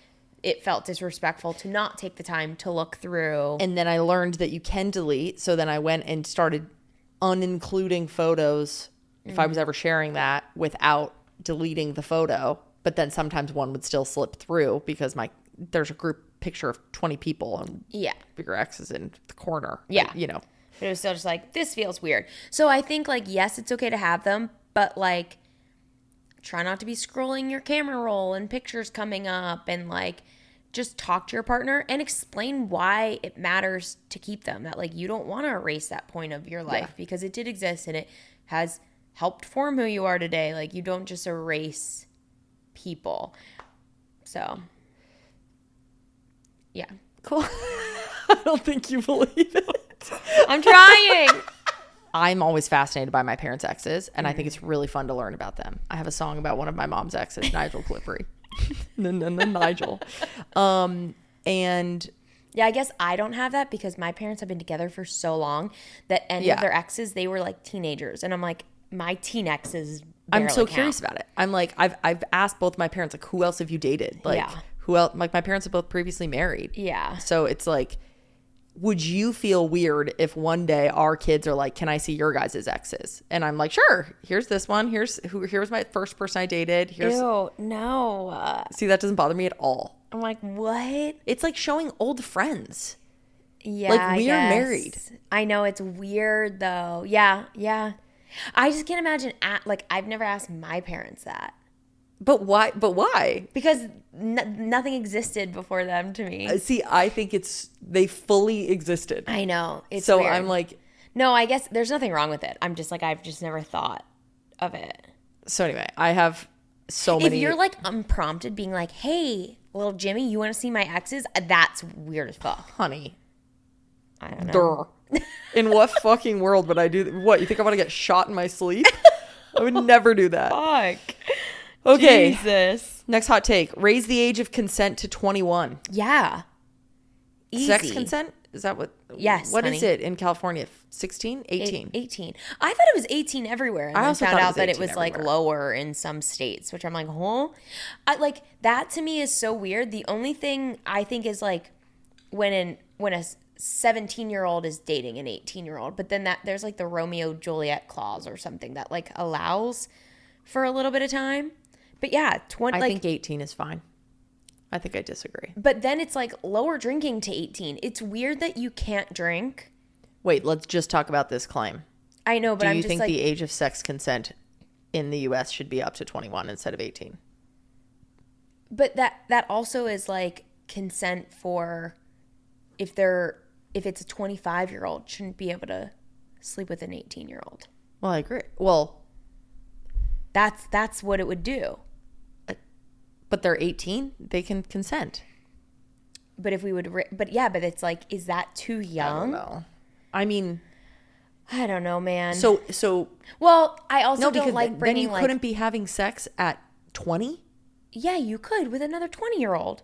it felt disrespectful to not take the time to look through. And then I learned that you can delete. So then I went and started unincluding photos if I was ever sharing that without deleting the photo. But then sometimes one would still slip through because there's a group picture of 20 people and your ex is in the corner. Yeah. You know. But it was still just like, this feels weird. So I think like, yes, it's okay to have them, but like try not to be scrolling your camera roll and pictures coming up, and like just talk to your partner and explain why it matters to keep them. That like you don't want to erase that point of your life because it did exist and it has helped form who you are today. Like you don't just erase people. So yeah. Cool. I don't think you believe it. I'm trying. I'm always fascinated by my parents' exes, and I think it's really fun to learn about them. I have a song about one of my mom's exes, Nigel Clippery. Nigel. And yeah, I guess I don't have that because my parents have been together for so long that any of their exes, they were like teenagers. And I'm like, my teen exes barely I'm so count. curious about it. I'm like, I've asked both my parents, like, who else have you dated? Like, who else? Like, my parents are both previously married. Yeah. So it's like, would you feel weird if one day our kids are like, can I see your guys' exes? And I'm like, sure. Here's this one. Here's my first person I dated. Ew, no. See, that doesn't bother me at all. I'm like, what? It's like showing old friends. Yeah, like we are married. I know, it's weird though. Yeah. I just can't imagine. Like, I've never asked my parents that. But why? Because nothing existed before them to me. See, I think they fully existed. I know. It's so weird. I'm like, no, I guess there's nothing wrong with it. I'm just like, I've just never thought of it. So anyway, I have so many. If you're like unprompted being like, hey, little Jimmy, you want to see my exes? That's weird as fuck. Honey. I don't know. In what fucking world would I do? What, you think I want to get shot in my sleep? I would never do that. Fuck. Okay. Jesus. Next hot take. Raise the age of consent to 21. Yeah. Easy. Sex consent? Is that what? Yes, What honey. is it in California? 16? 18? 18. I thought it was 18 everywhere. And I I also found thought it out was that it 18 was like everywhere. lower in some states, which I'm like, huh? Like, that to me is so weird. The only thing I think is like when a 17-year-old is dating an 18-year-old, but then there's like the Romeo Juliet clause or something that like allows for a little bit of time. But yeah, I think 18 is fine. I think I disagree. But then it's like lower drinking to 18. It's weird that you can't drink. Wait, let's just talk about this claim. I know, but Do I'm you just think like, the age of sex consent in the U.S. should be up to 21 instead of 18? but that also is like consent for if it's a 25-year-old shouldn't be able to sleep with an 18-year-old. Well, I agree. Well, That's what it would do. But they're 18. They can consent. But if we would, but it's like, is that too young? I don't know. I mean, I don't know, man. So. Well, I also don't because like bringing. Then you couldn't be having sex at 20. Yeah, you could with another 20-year-old.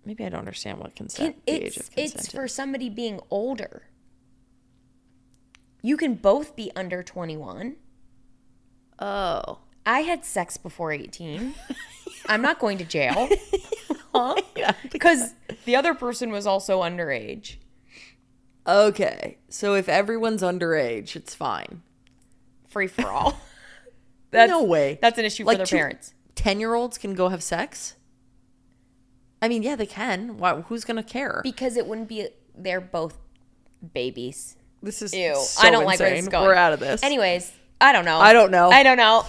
Maybe I don't understand what consent. The age of consent it's for somebody being older. You can both be under 21. Oh. I had sex before 18. I'm not going to jail. Yeah, because the other person was also underage. Okay. So if everyone's underage, it's fine. Free for all. No way. That's an issue for their parents. 10-year-olds can go have sex? I mean, yeah, they can. Why, who's going to care? Because it wouldn't be, they're both babies. This is Ew. so I don't insane. like where this is going. We're out of this. Anyways, I don't know. I don't know.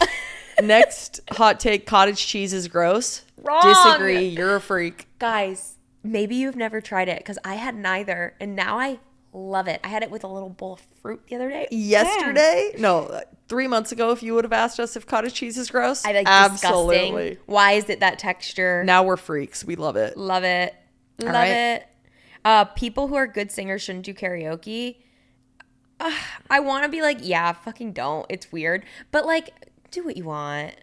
Next hot take, cottage cheese is gross. Wrong. Disagree. You're a freak. Guys, maybe you've never tried it because I had neither. And now I love it. I had it with a little bowl of fruit the other day. Yesterday? Yeah. No, 3 months ago, if you would have asked us if cottage cheese is gross. I like absolutely. Disgusting. Why is it that texture? Now we're freaks. We love it. Love it. All Love right. it. People who are good singers shouldn't do karaoke. I want to be like, yeah, fucking don't. It's weird. But like, do what you want.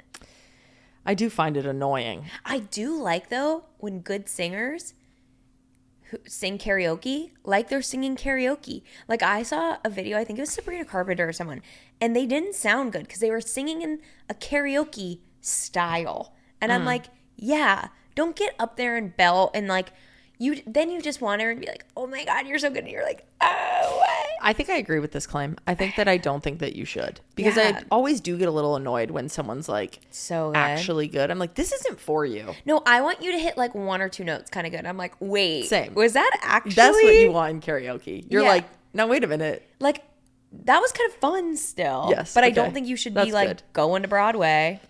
I do find it annoying. I do like, though, when good singers who sing karaoke, like they're singing karaoke. Like I saw a video, I think it was Sabrina Carpenter or someone, and they didn't sound good because they were singing in a karaoke style. And I'm like, yeah, don't get up there and belt and like, you just want her and be like, oh my God, you're so good. And you're like, oh, what? I think I agree with this claim. I think that I don't think that you should. Because Yeah. I always do get a little annoyed when someone's like So good. actually good. I'm like, this isn't for you. No, I want you to hit like one or two notes kind of good. I'm like, wait. Same. Was that actually? That's what you want in karaoke. You're Yeah. like, now wait a minute. Like, that was kind of fun still. Yes, But I okay. don't think you should That's be like good. going to Broadway.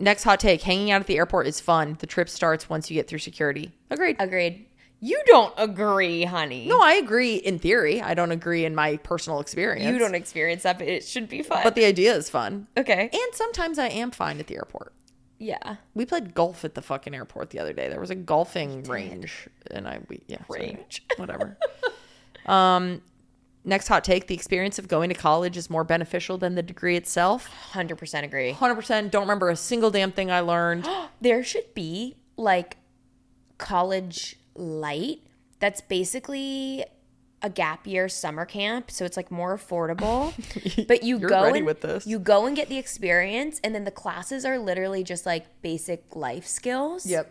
Next hot take, hanging out at the airport is fun. The trip starts once you get through security. Agreed. You don't agree, honey. No, I agree in theory. I don't agree in my personal experience. You don't experience that, but it should be fun. But the idea is fun. okay. And sometimes I am fine at the airport. Yeah. We played golf at the fucking airport the other day. There was a golfing range, and Range. Whatever. Next hot take: the experience of going to college is more beneficial than the degree itself. 100% agree. 100%. Don't remember a single damn thing I learned. There should be like college light that's basically a gap year summer camp, so it's like more affordable. But you You're go ready and with this. you go and get the experience, and then the classes are literally just like basic life skills. Yep.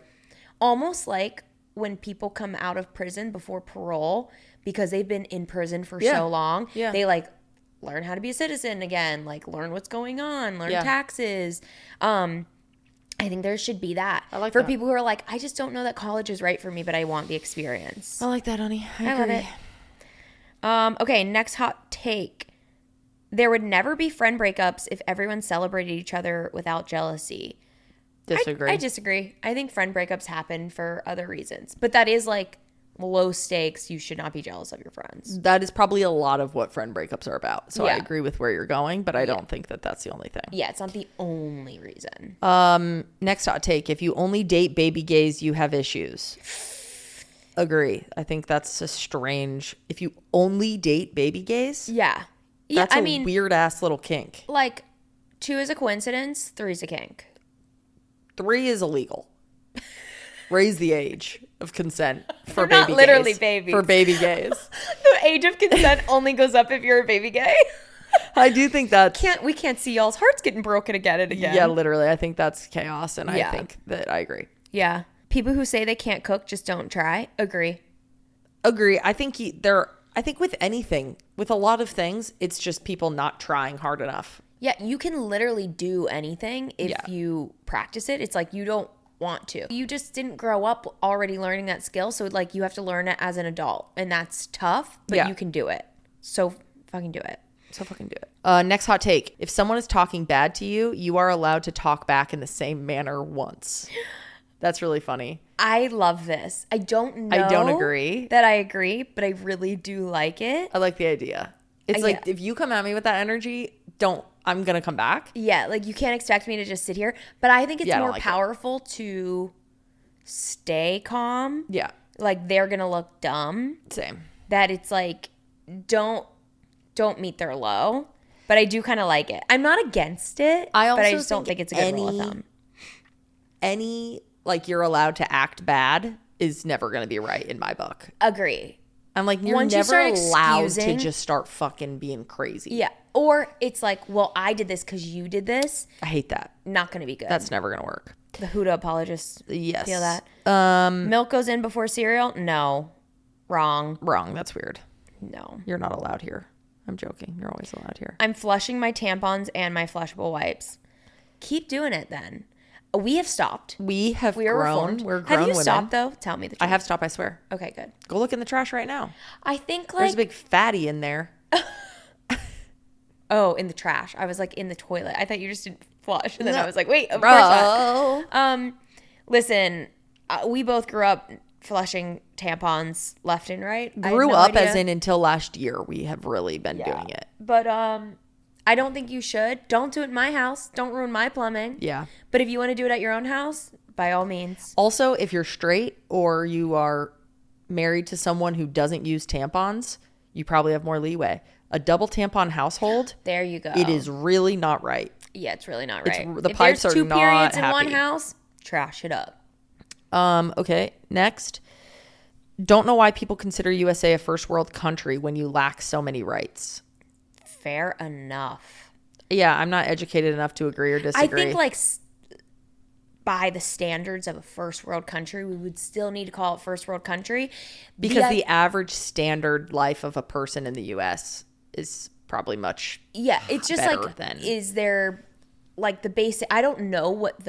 Almost like when people come out of prison before parole because they've been in prison for Yeah. so long. Yeah. They like learn how to be a citizen again, like learn what's going on, learn Yeah. taxes. I think there should be that. I like for that. people who are like, I just don't know that college is right for me, but I want the experience. I like that, honey. I love it. Okay, next hot take. There would never be friend breakups if everyone celebrated each other without jealousy. Disagree. I disagree. I think friend breakups happen for other reasons. But that is like low stakes. You should not be jealous of your friends. That is probably a lot of what friend breakups are about. So I Yeah. agree with where you're going, but I don't think that that's the only thing. Yeah, it's not the only reason. Next hot take: if you only date baby gays, you have issues. Agree. I think that's a strange. If you only date baby gays, Yeah. Yeah, that's I a mean, weird ass little kink. like 2 is a coincidence, 3 is a kink. 3 is illegal. Raise the age of consent for They're not baby literally gays. babies. For baby gays. The age of consent only goes up if you're a baby gay. I do think that's We can't see y'all's hearts getting broken again and again. yeah, literally. I think that's chaos, and Yeah. I think that I agree. Yeah. People who say they can't cook just don't try. Agree. Agree. I think I think with anything, with a lot of things, it's just people not trying hard enough. Yeah, you can literally do anything if Yeah. you practice it. It's like you don't want to. You just didn't grow up already learning that skill, so like you have to learn it as an adult, and that's tough, but Yeah. you can do it. So fucking do it. So fucking do it. Next hot take: if someone is talking bad to you, you are allowed to talk back in the same manner once. That's really funny. I love this. I don't know. I don't agree. that I agree, but I really do like it. I like the idea. It's like Yeah. if you come at me with that energy, don't I'm going to come back. Yeah, like you can't expect me to just sit here. But I think it's more like powerful to stay calm. Yeah. Like they're going to look dumb. Same. That it's like, don't meet their low. But I do kind of like it. I'm not against it. I also but I just don't think it's a good rule of thumb. Like you're allowed to act bad is never going to be right in my book. Agree. I'm like, you're Once you never start allowed to just start fucking being crazy. Yeah. Or it's like, well, I did this because you did this. I hate that. Not going to be good. That's never going to work. The Huda apologists Yes. feel that. Milk goes in before cereal? No. Wrong. That's weird. No. You're not allowed here. I'm joking. You're always allowed here. I'm flushing my tampons and my flushable wipes. Keep doing it then. We have stopped. We are grown. Reformed. We're grown Have you women. stopped though? Tell me the truth. I have stopped, I swear. Okay, good. Go look in the trash right now. I think There's a big fatty in there. Oh, in the trash. I was like in the toilet. I thought you just didn't flush. And then No. I was like, wait, of Bro. course not. Listen, we both grew up flushing tampons left and right. Grew up as in until last year. We have really been doing it. But I don't think you should. Don't do it in my house. Don't ruin my plumbing. Yeah. But if you want to do it at your own house, by all means. Also, if you're straight or you are married to someone who doesn't use tampons, you probably have more leeway. A double tampon household, There you go. it is really not right. Yeah, it's really not right. The if pipes there's are two not periods in happy. one house, trash it up. Okay, next. Don't know why people consider USA a first world country when you lack so many rights. Fair enough. Yeah, I'm not educated enough to agree or disagree. I think like by the standards of a first world country, we would still need to call it first world country. Because the average standard life of a person in the US is probably much it's just better like than, is there like the basic, I don't know what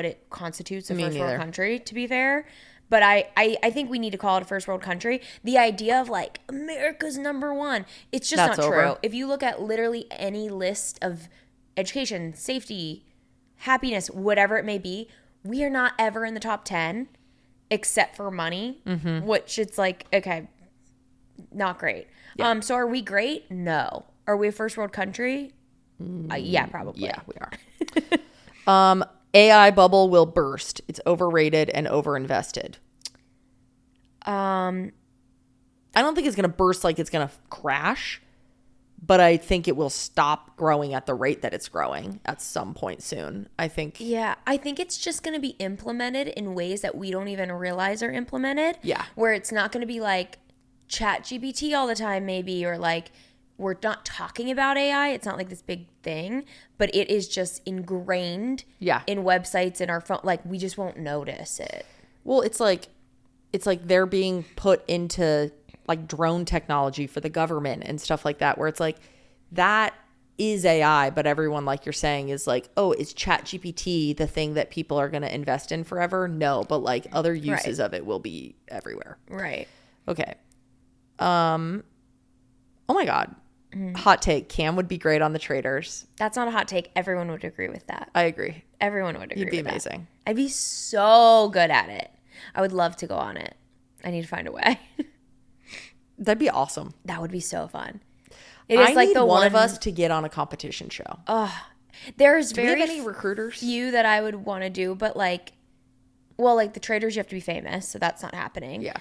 it constitutes a first world country, to be fair. But I think we need to call it a first world country. The idea of like America's number one, it's just not true. If you look at literally any list of education, safety, happiness, whatever it may be, we are not ever in the top 10 except for money, which it's like, okay, not great. Yeah. So are we great? No. Are we a first world country? Yeah, probably. Yeah, we are. AI bubble will burst. It's overrated and overinvested. I don't think it's going to burst like it's going to crash, but I think it will stop growing at the rate that it's growing at some point soon. I think. Yeah, I think it's just going to be implemented in ways that we don't even realize are implemented. Yeah. Where it's not going to be like ChatGPT all the time maybe, or like we're not talking about AI. It's not like this big thing, but it is just ingrained in websites, in our phone. Like we just won't notice it. Well, it's like they're being put into like drone technology for the government and stuff like that, where it's like that is AI, but everyone, like you're saying, is like, oh, is ChatGPT the thing that people are going to invest in forever? No, but like other uses of it will be everywhere. Right. Okay. Oh my God. Hot take. Cam would be great on the Traders. That's not a hot take. Everyone would agree with that. I agree. Everyone would agree. You'd be with amazing. That. I'd be so good at it. I would love to go on it. I need to find a way. That'd be awesome. That would be so fun. It is I like need the one of us to get on a competition show. There's Do we very have any recruiters? few that I would want to do, but like, well, like the Traders, you have to be famous, so that's not happening. Yeah.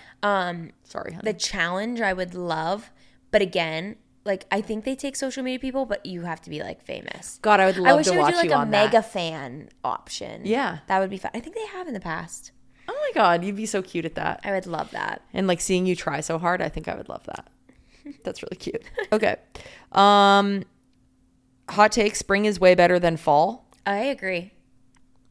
Sorry, honey. The challenge I would love, but again, like I think they take social media people, but you have to be like famous. God, I would love to watch you on that. I wish they would do like a mega fan option. Yeah. That would be fun. I think they have in the past. Oh my God, you'd be so cute at that. I would love that. And like seeing you try so hard, I think I would love that. That's really cute. Okay. Hot take, spring is way better than fall. I agree.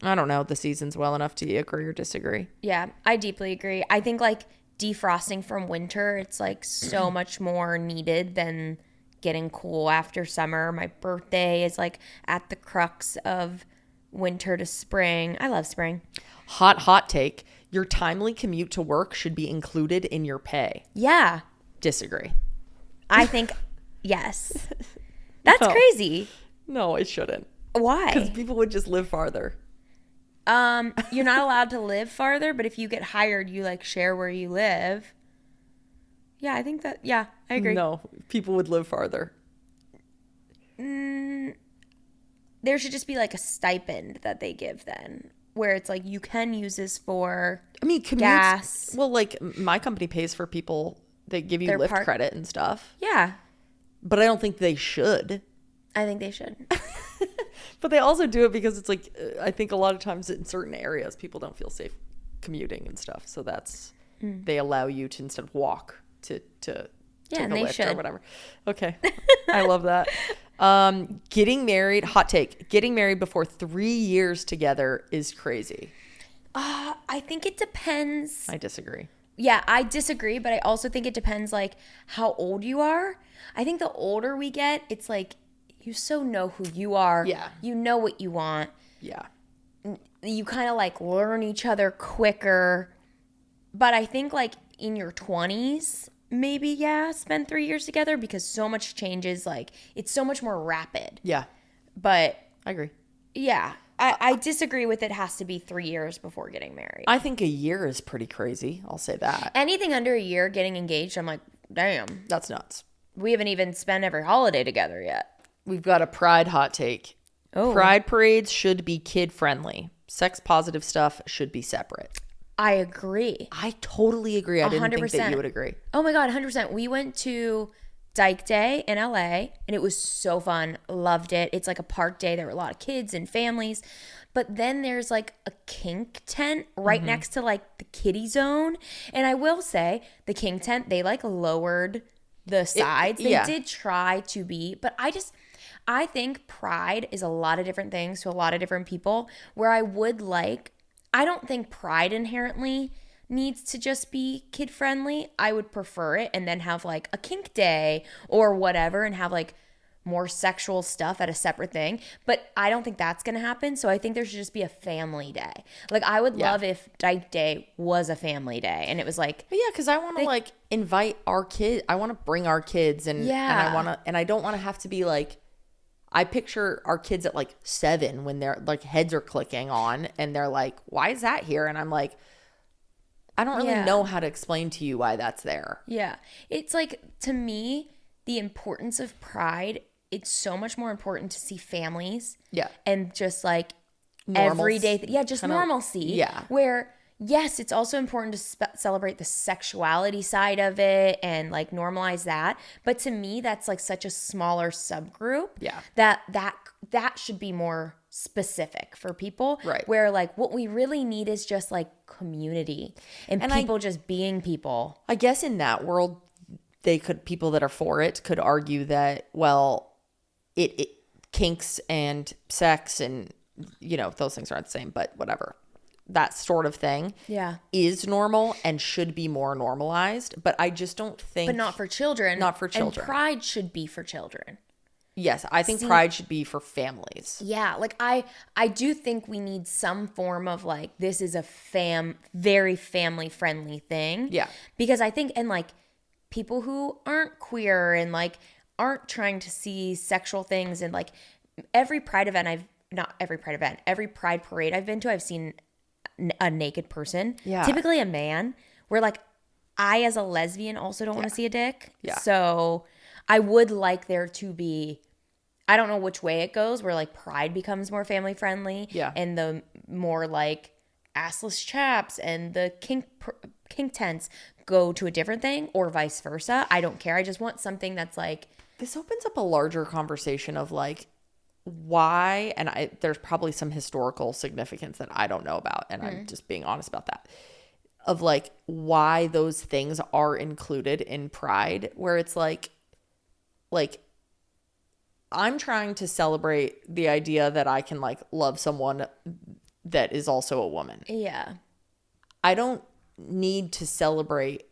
I don't know the seasons well enough to agree or disagree. Yeah, I deeply agree. I think like defrosting from winter, it's like so much more needed than getting cool after summer. My birthday is like at the crux of winter to spring. I love spring. Hot take, your timely commute to work should be included in your pay. Yeah. Disagree. I think, yes. That's crazy. No, it shouldn't. Why? Because people would just live farther. You're not allowed to live farther, but if you get hired, you like share where you live. Yeah, I think that, yeah, I agree. No, people would live farther. there should just be like a stipend that they give then, where it's like you can use this for gas. Well, like my company pays for people. They give you Lyft credit and stuff. Yeah. But I don't think they should. I think they should. But they also do it because it's like, I think a lot of times in certain areas, people don't feel safe commuting and stuff. So that's, they allow you to instead of walk to take a Lyft or whatever. Okay. I love that. Getting married, hot take, getting married before 3 years together is crazy. I think it depends. I disagree. Yeah, I disagree, but I also think it depends like how old you are. I think the older we get, it's like you so know who you are. Yeah. You know what you want. Yeah. You kind of like learn each other quicker. But I think like in your 20s, maybe, yeah, spend 3 years together because so much changes. Like it's so much more rapid. Yeah. But I agree. Yeah. I disagree with it has to be 3 years before getting married. I think a year is pretty crazy. I'll say that. Anything under a year getting engaged, I'm like, damn. That's nuts. We haven't even spent every holiday together yet. We've got a pride hot take. Oh. Pride parades should be kid friendly. Sex positive stuff should be separate. I agree. I totally agree. I didn't 100%. think that you would agree. Oh my God, 100%. We went to Dyke Day in LA and it was so fun. Loved it. It's like a park day. There were a lot of kids and families. But then there's like a kink tent right next to like the kiddie zone. And I will say the kink tent, they like lowered the sides. They did try to be, but I think pride is a lot of different things to a lot of different people where I don't think pride inherently needs to just be kid friendly. I would prefer it and then have like a kink day or whatever and have like more sexual stuff at a separate thing. But I don't think that's going to happen. So I think there should just be a family day. Like I would love if Dyke Day was a family day and it was like. But yeah, because I want to like invite our kids. I want to bring our kids and I don't want to have to be like, I picture our kids at like 7 when their like heads are clicking on and they're like, why is that here? And I'm like, I don't really know how to explain to you why that's there. Yeah. It's like, to me, the importance of pride, it's so much more important to see families. Yeah. And just like Normalcy. everyday, just normalcy. Yeah. Where, yes, it's also important to celebrate the sexuality side of it and like normalize that. But to me, that's like such a smaller subgroup. Yeah. That should be more specific for people. Right. Where like what we really need is just like community and people just being people. I guess in that world, people that are for it could argue that, well, it kinks and sex and, you know, those things aren't the same, but whatever. That sort of thing is normal and should be more normalized. But I just don't think. But not for children. Not for children. And pride should be for children. Yes, I think pride should be for families. Yeah, like I do think we need some form of like, this is a very family friendly thing. Yeah. Because I think, and like people who aren't queer and like aren't trying to see sexual things and like every pride parade I've been to, I've seen a naked person. Yeah. Typically a man, where like I as a lesbian also don't want to see a dick. Yeah. So I would like there to be, I don't know which way it goes, where like pride becomes more family friendly. Yeah. And the more like assless chaps and the kink tents go to a different thing or vice versa. I don't care. I just want something that's like. This opens up a larger conversation of like why, and there's probably some historical significance that I don't know about, and I'm just being honest about that, of like why those things are included in pride, where it's like I'm trying to celebrate the idea that I can like love someone that is also a woman. Yeah. I don't need to celebrate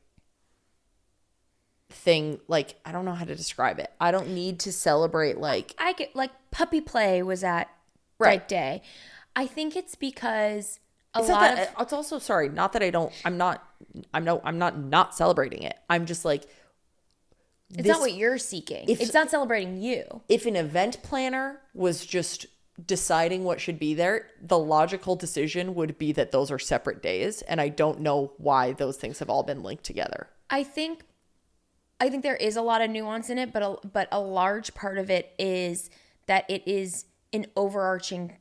like, I don't know how to describe it. I don't need to celebrate like. I get like puppy play was at Dyke Day. I think it's because it's also, sorry, not that I'm not celebrating it. I'm just like. It's not what you're seeking. It's not celebrating you. If an event planner was just deciding what should be there, the logical decision would be that those are separate days. And I don't know why those things have all been linked together. I think there is a lot of nuance in it, but a large part of it is that it is an overarching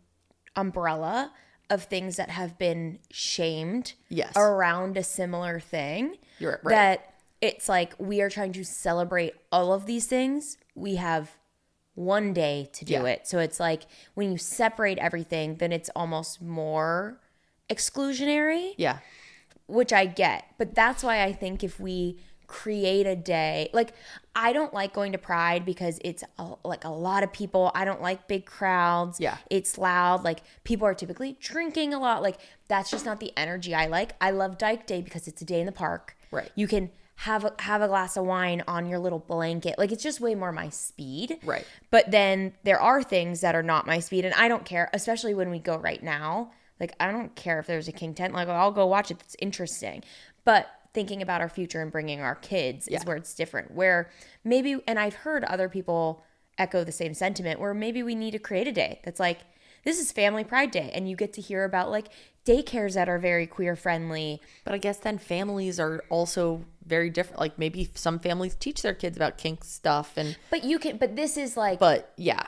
umbrella of things that have been shamed around a similar thing. You're right. That it's like we are trying to celebrate all of these things. We have one day to do it. So it's like when you separate everything, then it's almost more exclusionary. Yeah. Which I get. But that's why I think if we create a day, like I don't like going to Pride because it's like a lot of people. I don't like big crowds. Yeah. It's loud. Like people are typically drinking a lot. Like that's just not the energy I like. I love Dyke Day because it's a day in the park. Right. You can have a glass of wine on your little blanket. Like it's just way more my speed. Right. But then there are things that are not my speed and I don't care, especially when we go right now. Like I don't care if there's a king tent. Like I'll go watch it. It's interesting. But thinking about our future and bringing our kids is where it's different. Where maybe, and I've heard other people echo the same sentiment, where maybe we need to create a day that's like, this is Family Pride Day. And you get to hear about like daycares that are very queer friendly. But I guess then families are also very different. Like maybe some families teach their kids about kink stuff but this is like. But yeah.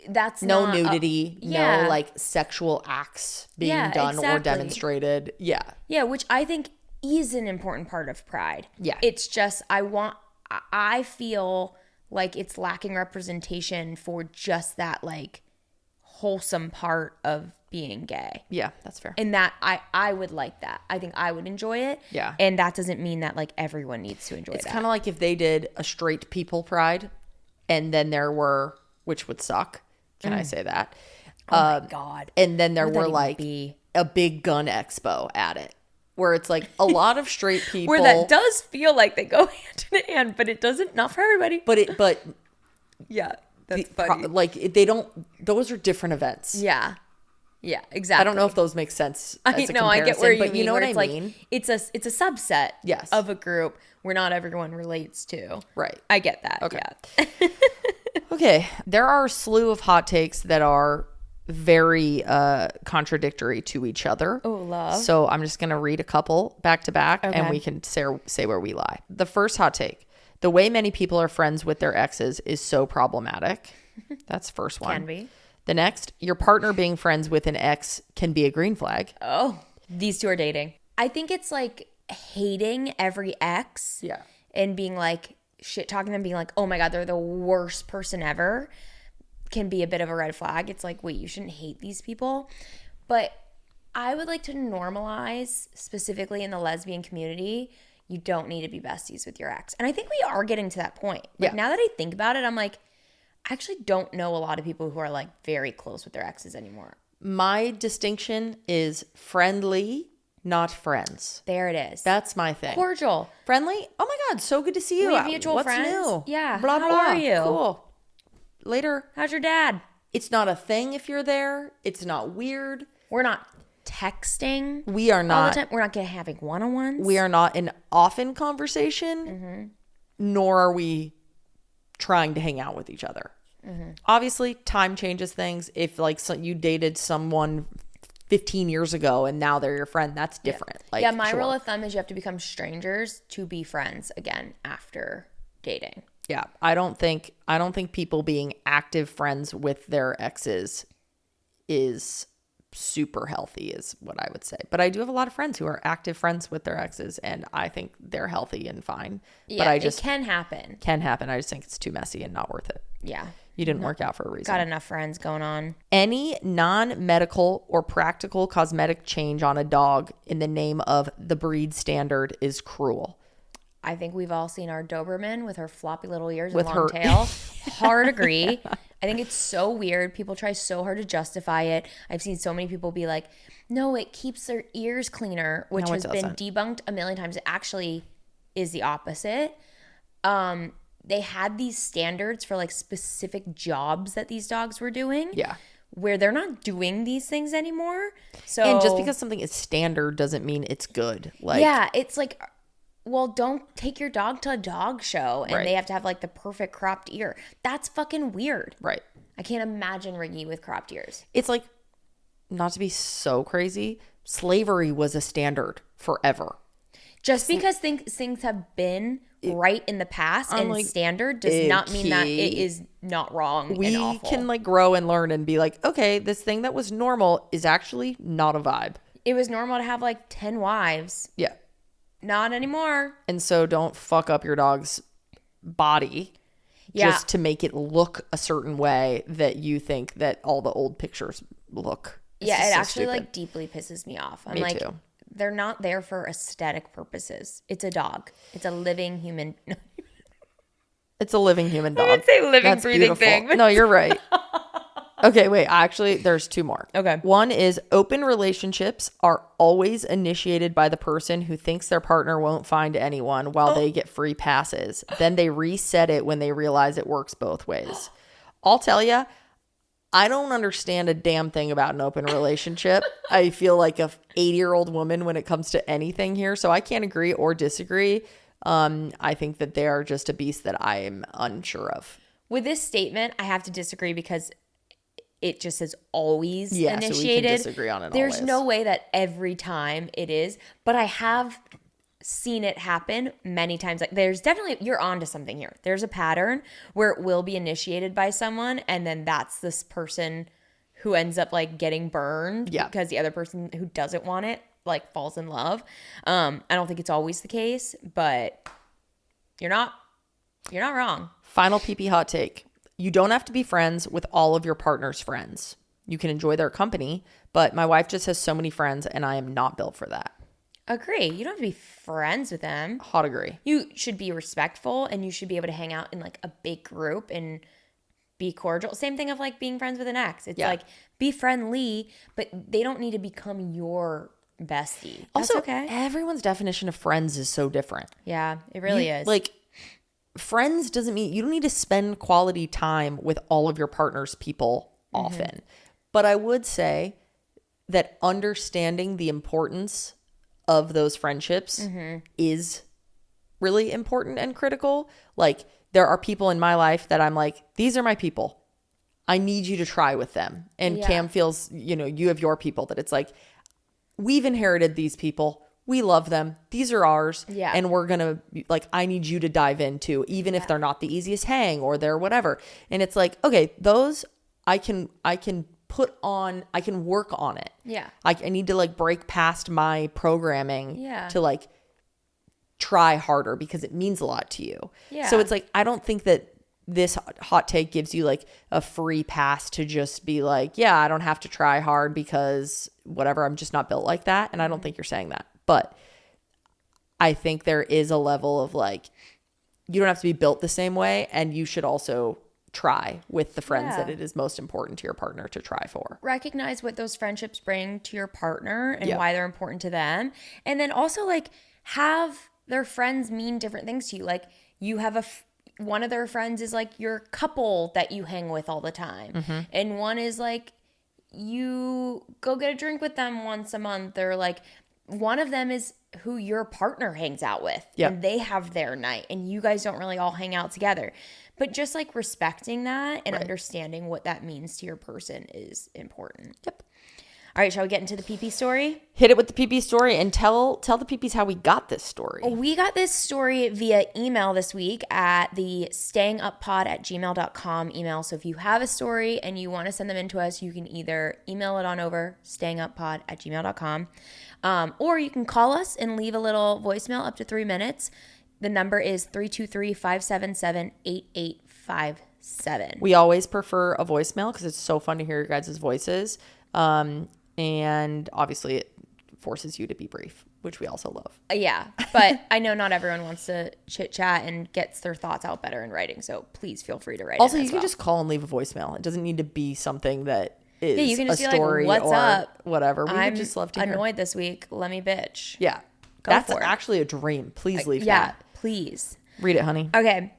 That's no not nudity, no like sexual acts being done or demonstrated. Yeah. Yeah, which I think is an important part of Pride. Yeah. It's just I feel like it's lacking representation for just that like wholesome part of being gay. Yeah, that's fair. And that I would like that. I think I would enjoy it. Yeah. And that doesn't mean that like everyone needs to enjoy It's that. kind of like if they did a straight people Pride and then there were, which would suck. Can I say that? Oh my God. And then there were like a big gun expo at it where it's like a lot of straight people. Where that does feel like they go hand in hand, but it doesn't, not for everybody. But yeah, that's funny. Like they don't, those are different events. Yeah. Yeah, exactly. I don't know if those make sense. I know, I get where you mean. You know what I like, mean? It's a subset of a group where not everyone relates to. Right. I get that. Okay. Yeah. Okay. There are a slew of hot takes that are very contradictory to each other. Oh, love. So I'm just going to read a couple back to back and we can say where we lie. The first hot take: the way many people are friends with their exes is so problematic. That's the first one. Can be. The next: your partner being friends with an ex can be a green flag. Oh, these two are dating. I think it's like hating every ex. Yeah. And being like shit talking them, being like, oh my God, they're the worst person ever, can be a bit of a red flag. It's like, wait, you shouldn't hate these people. But I would like to normalize, specifically in the lesbian community, you don't need to be besties with your ex. And I think we are getting to that point. Like now that I think about it, I'm like, I actually don't know a lot of people who are like very close with their exes anymore. My distinction is friendly, not friends. There it is. That's my thing. Cordial. Friendly? Oh my God, so good to see you. We have mutual What's friends? new? Yeah. Blah, How blah. are you? Cool. Later. How's your dad? It's not a thing if you're there. It's not weird. We're not texting. We are not. All the time. We're not having one-on-ones. We are not an often conversation, nor are we trying to hang out with each other. Obviously, time changes things. If like you dated someone 15 years ago and now they're your friend, that's different. Like, my rule of thumb is you have to become strangers to be friends again after dating. Yeah, I don't think people being active friends with their exes is super healthy is what I would say. But I do have a lot of friends who are active friends with their exes and I think they're healthy and fine. Yeah, but it can happen. I just think it's too messy and not worth it. Yeah. You didn't work out for a reason. Got enough friends going on. Any non-medical or practical cosmetic change on a dog in the name of the breed standard is cruel. I think we've all seen our Doberman with her floppy little ears With and long her- tail. Hard agree. I think it's so weird. People try so hard to justify it. I've seen so many people be like, no, it keeps their ears cleaner, which No, it has been doesn't. debunked a million times. It actually is the opposite. They had these standards for like specific jobs that these dogs were doing. Yeah. Where they're not doing these things anymore. So And just because something is standard doesn't mean it's good. Like, yeah, it's like, well, don't take your dog to a dog show and Right. they have to have like the perfect cropped ear. That's fucking weird. right. I can't imagine Riggy with cropped ears. It's like, not to be so crazy, slavery was a standard forever. Just because things have been right in the past and like, standard does not mean that it icky. is not wrong We and awful. can like grow and learn and be like, okay, this thing that was normal is actually not a vibe. It was normal to have like 10 wives. Yeah. Not anymore. And so don't fuck up your dog's body just to make it look a certain way that you think that all the old pictures look. It's Yeah, just it so actually stupid. like deeply pisses me off. I'm Me like, too. they're not there for aesthetic purposes. It's a dog. It's a living human. It's a living human dog. would say living, That's breathing beautiful. thing, but- No, you're right. Okay, wait. Actually, there's two more. Okay. One is open relationships are always initiated by the person who thinks their partner won't find anyone while they get free passes. Then they reset it when they realize it works both ways. I'll tell you, I don't understand a damn thing about an open relationship. I feel like a 80-year-old woman when it comes to anything here, so I can't agree or disagree. I think that they are just a beast that I am unsure of. With this statement, I have to disagree because it just says always Yeah, initiated. so we can disagree on it There's always. no way that every time it is, but I have seen it happen many times. Like there's definitely, you're onto something here. There's a pattern where it will be initiated by someone and then that's this person who ends up like getting burned because the other person who doesn't want it like falls in love. I don't think it's always the case, but you're not wrong. Final pee hot take. You don't have to be friends with all of your partner's friends. You can enjoy their company, but my wife just has so many friends and I am not built for that. Agree. You don't have to be friends with them. Hot agree. You should be respectful and you should be able to hang out in like a big group and be cordial. Same thing of like being friends with an ex. It's like be friendly, but they don't need to become your bestie. That's Also, okay. everyone's definition of friends is so different. Yeah, it really is. Like, friends doesn't mean you don't need to spend quality time with all of your partner's people often. But I would say that understanding the importance of those friendships is really important and critical. Like, there are people in my life that I'm like, these are my people. I need you to try with them. And Cam feels, you have your people that it's like, we've inherited these people. We love them. These are ours. Yeah. And we're going to, like, I need you to dive into, even if they're not the easiest hang or they're whatever. And it's like, okay, those I can put on, I can work on it. Yeah. I need to like break past my programming to like try harder because it means a lot to you. Yeah. So it's like, I don't think that this hot take gives you like a free pass to just be like, yeah, I don't have to try hard because whatever, I'm just not built like that. And I don't think you're saying that. But I think there is a level of like, you don't have to be built the same way. And you should also try with the friends that it is most important to your partner to try for. Recognize what those friendships bring to your partner and why they're important to them. And then also like have their friends mean different things to you. Like you have one of their friends is like your couple that you hang with all the time. And one is like you go get a drink with them once a month, or like one of them is who your partner hangs out with and they have their night and you guys don't really all hang out together. But just like respecting that and understanding what that means to your person is important. Yep. All right, shall we get into the PP story? Hit it with the PP story and tell the PPs how we got this story. We got this story via email this week at the stayinguppod@gmail.com email. So if you have a story and you want to send them in to us, you can either email it on over, stayinguppod@gmail.com, or you can call us and leave a little voicemail up to 3 minutes. The number is 323-577-8857. We always prefer a voicemail because it's so fun to hear your guys' voices. And obviously it forces you to be brief, which we also love. Yeah, but I know not everyone wants to chit chat and gets their thoughts out better in writing. So please feel free to write. Also, in you as can well. just call and leave a voicemail. It doesn't need to be something that is you can just a be story like, "What's or up? whatever. We I'm would just love to hear. annoyed this week. Let me bitch." Yeah. Go That's for it. actually a dream. Please leave Yeah, that. please. Read it, honey. Okay.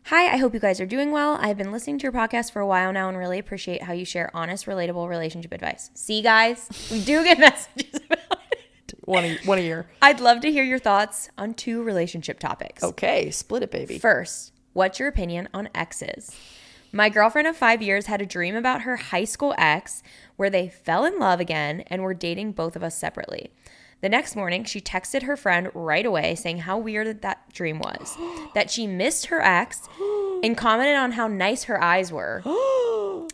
Hi, I hope you guys are doing well. I've been listening to your podcast for a while now and really appreciate how you share honest, relatable relationship advice. See, guys, we do get messages about it. One a year. I'd love to hear your thoughts on 2 relationship topics. Okay. Split it, baby. First, what's your opinion on exes? My girlfriend of 5 years had a dream about her high school ex where they fell in love again and were dating both of us separately. The next morning, she texted her friend right away saying how weird that dream was, that she missed her ex, and commented on how nice her eyes were.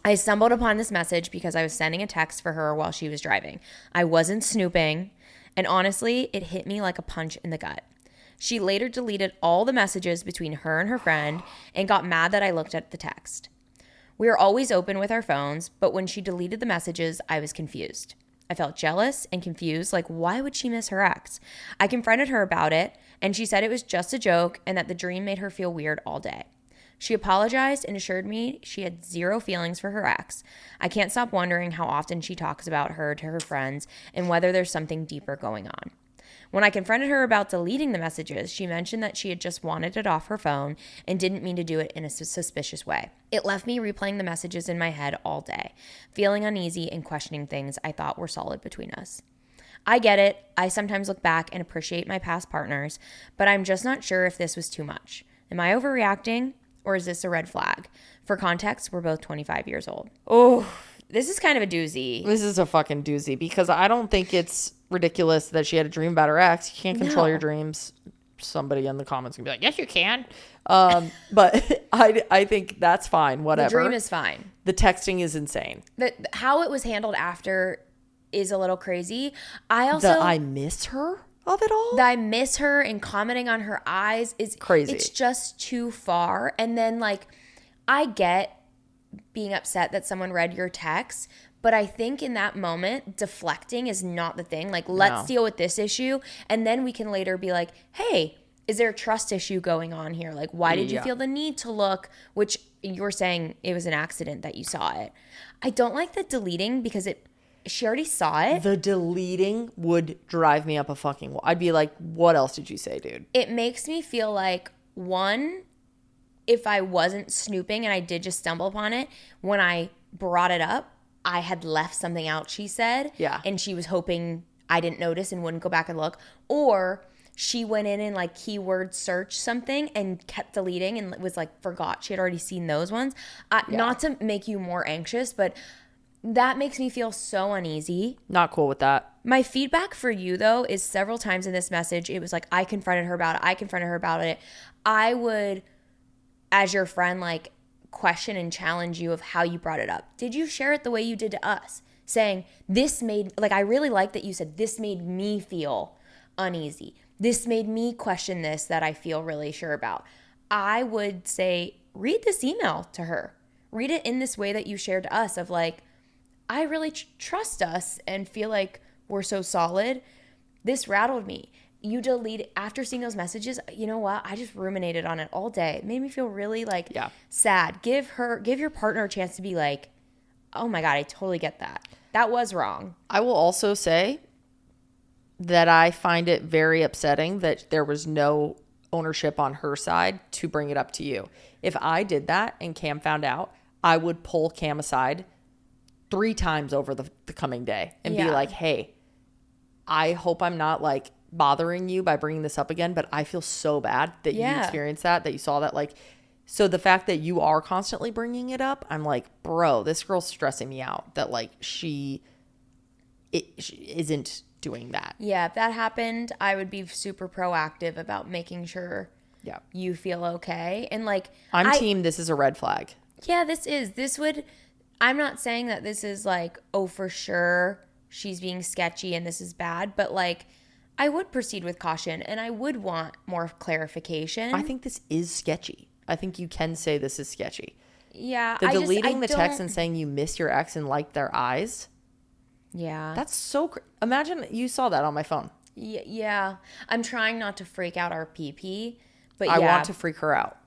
I stumbled upon this message because I was sending a text for her while she was driving. I wasn't snooping, and honestly, it hit me like a punch in the gut. She later deleted all the messages between her and her friend and got mad that I looked at the text. We are always open with our phones, but when she deleted the messages, I was confused. I felt jealous and confused, like why would she miss her ex? I confronted her about it, and she said it was just a joke and that the dream made her feel weird all day. She apologized and assured me she had zero feelings for her ex. I can't stop wondering how often she talks about her to her friends and whether there's something deeper going on. When I confronted her about deleting the messages, she mentioned that she had just wanted it off her phone and didn't mean to do it in a suspicious way. It left me replaying the messages in my head all day, feeling uneasy and questioning things I thought were solid between us. I get it. I sometimes look back and appreciate my past partners, but I'm just not sure if this was too much. Am I overreacting, or is this a red flag? For context, we're both 25 years old. Oh, this is kind of a doozy. This is a fucking doozy because I don't think it's ridiculous that she had a dream about her ex. You can't control your dreams. Somebody in the comments can be like, yes, you can. But I think that's fine. Whatever. The dream is fine. The texting is insane. How it was handled after is a little crazy. I miss her of it all. That I miss her and commenting on her eyes is crazy. It's just too far. And then like, I get being upset that someone read your text, but I think in that moment, deflecting is not the thing. Like, let's deal with this issue. And then we can later be like, hey, is there a trust issue going on here? Like, why did you feel the need to look? Which you're saying it was an accident that you saw it. I don't like the deleting because she already saw it. The deleting would drive me up a fucking wall. I'd be like, what else did you say, dude? It makes me feel like, one, if I wasn't snooping and I did just stumble upon it, when I brought it up, I had left something out, she said. Yeah. And she was hoping I didn't notice and wouldn't go back and look. Or she went in and like keyword searched something and kept deleting and was like, forgot she had already seen those ones. Not to make you more anxious, but that makes me feel so uneasy. Not cool with that. My feedback for you, though, is several times in this message, it was like, I confronted her about it. I would, as your friend, like, question and challenge you of how you brought it up. Did you share it the way you did to us? Saying, I really like that you said, this made me feel uneasy. This made me question this that I feel really sure about. I would say, read this email to her. Read it in this way that you shared to us of like, I really trust us and feel like we're so solid. This rattled me. You delete it after seeing those messages. You know what? I just ruminated on it all day. It made me feel really sad. Give your partner a chance to be like, oh my God, I totally get that. That was wrong. I will also say that I find it very upsetting that there was no ownership on her side to bring it up to you. If I did that and Cam found out, I would pull Cam aside 3 times over the coming day and be like, hey, I hope I'm not like bothering you by bringing this up again, but I feel so bad that you experienced that you saw that. Like, so the fact that you are constantly bringing it up, I'm like, bro, this girl's stressing me out that like she isn't doing that. Yeah, if that happened, I would be super proactive about making sure you feel okay. And like, I'm team, this is a red flag. Yeah, I'm not saying that this is like, oh, for sure she's being sketchy and this is bad, but like, I would proceed with caution and I would want more clarification. I think this is sketchy. I think you can say this is sketchy. Yeah. Deleting the text and saying you miss your ex and like their eyes. Yeah. That's so imagine you saw that on my phone. Yeah. I'm trying not to freak out our PP, but I want to freak her out.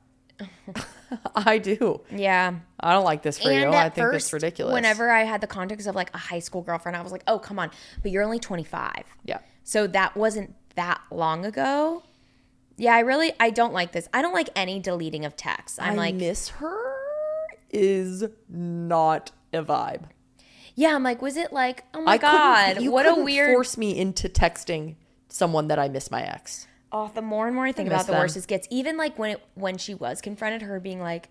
I do. Yeah. I don't like this for you. I think it's ridiculous. Whenever I had the context of like a high school girlfriend, I was like, oh, come on. But you're only 25. Yeah. So that wasn't that long ago. Yeah, I don't like this. I don't like any deleting of texts. I miss her is not a vibe. Yeah, I'm like, was it like, oh my God, what a weird. You force me into texting someone that I miss my ex. Oh, the more and more I think about it, the worse it gets. Even like when she was confronted, her being like,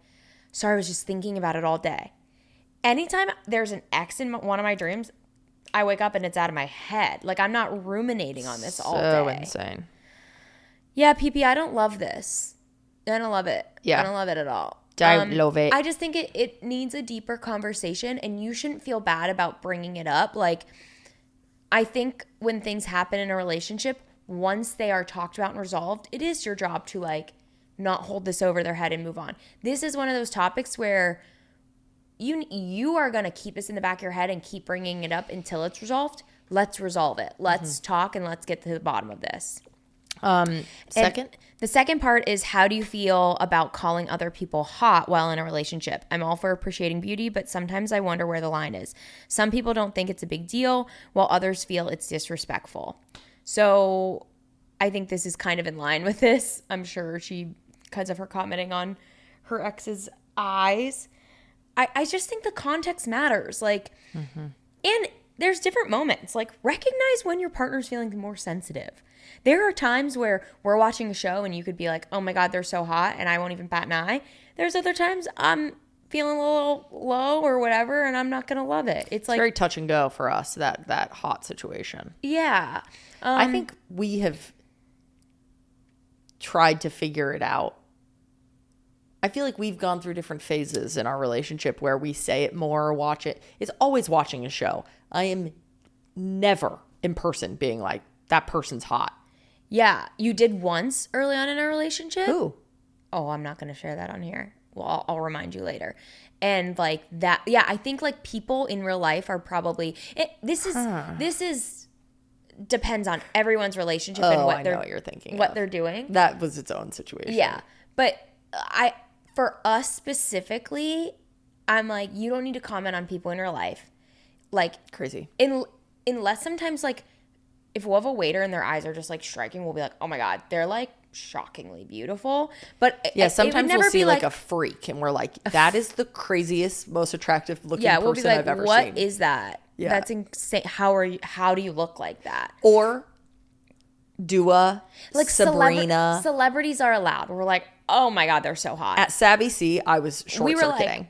sorry, I was just thinking about it all day. Anytime there's an ex in one of my dreams, I wake up and it's out of my head. Like, I'm not ruminating on this all So day. insane. Yeah, PP, I don't love this. I don't love it. Yeah. I don't love it at all. Don't love it. I just think it needs a deeper conversation, and you shouldn't feel bad about bringing it up. Like, I think when things happen in a relationship, once they are talked about and resolved, it is your job to, like, not hold this over their head and move on. This is one of those topics where you are going to keep this in the back of your head and keep bringing it up until it's resolved. Let's resolve it. Let's talk and let's get to the bottom of this. Second? The second part is, how do you feel about calling other people hot while in a relationship? I'm all for appreciating beauty, but sometimes I wonder where the line is. Some people don't think it's a big deal, while others feel it's disrespectful. So I think this is kind of in line with this. I'm sure she, because of her commenting on her ex's eyes. I just think the context matters. Like, and there's different moments. Like, recognize when your partner's feeling more sensitive. There are times where we're watching a show and you could be like, oh my God, they're so hot, and I won't even bat an eye. There's other times I'm feeling a little low or whatever, and I'm not going to love it. It's like very touch and go for us, that hot situation. Yeah. I think we have tried to figure it out. I feel like we've gone through different phases in our relationship where we say it more or watch it. It's always watching a show. I am never in person being like, that person's hot. Yeah. You did once early on in our relationship. Who? Oh, I'm not going to share that on here. Well, I'll remind you later. And like that, yeah, I think like people in real life are probably, this is depends on everyone's relationship and what know what you're thinking what of. they're doing. That was its own situation. Yeah. But for us specifically, I'm like, you don't need to comment on people in your life. Like, crazy. Unless sometimes, like, if we'll have a waiter and their eyes are just like striking, we'll be like, oh my God, they're like shockingly beautiful. But yeah, sometimes we'll see like a a freak and we're like, that is the craziest, most attractive looking we'll be person like, I've ever what seen. is that? Yeah. That's insane. How do you look like that? Or Dua, Like Sabrina. Celebrities are allowed. We're like, oh my God, they're so hot. At Sabby C, I was short circuiting.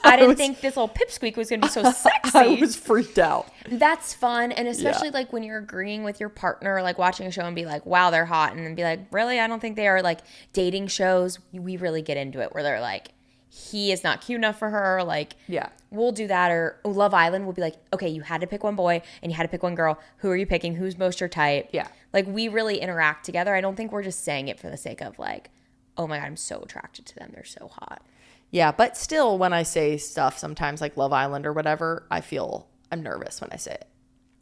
I didn't think this little pipsqueak was going to be so sexy. I was freaked out. That's fun. And especially like when you're agreeing with your partner, like watching a show and be like, wow, they're hot. And then be like, really? I don't think they are. Like dating shows, we really get into it where they're like, he is not cute enough for her. Like, yeah, we'll do that. Or Love Island will be like, okay, you had to pick one boy and you had to pick one girl. Who are you picking? Who's most your type? Yeah. Like we really interact together. I don't think we're just saying it for the sake of like, oh my God, I'm so attracted to them. They're so hot. Yeah, but still, when I say stuff, sometimes like Love Island or whatever, I'm nervous when I say it.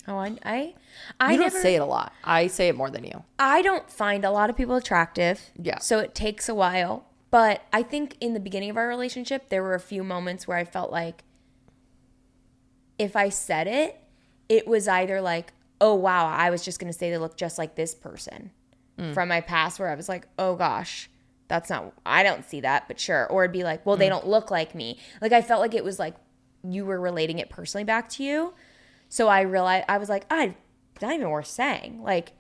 Oh, I You don't never say it a lot. I say it more than you. I don't find a lot of people attractive. Yeah. So it takes a while. But I think in the beginning of our relationship, there were a few moments where I felt like if I said it, it was either like, oh, wow, I was just going to say they look just like this person from my past, where I was like, oh, gosh. I don't see that, but sure. Or it'd be like, well, they don't look like me. Like, I felt like it was like you were relating it personally back to you. So I realized, I was like, it's not even worth saying. Like,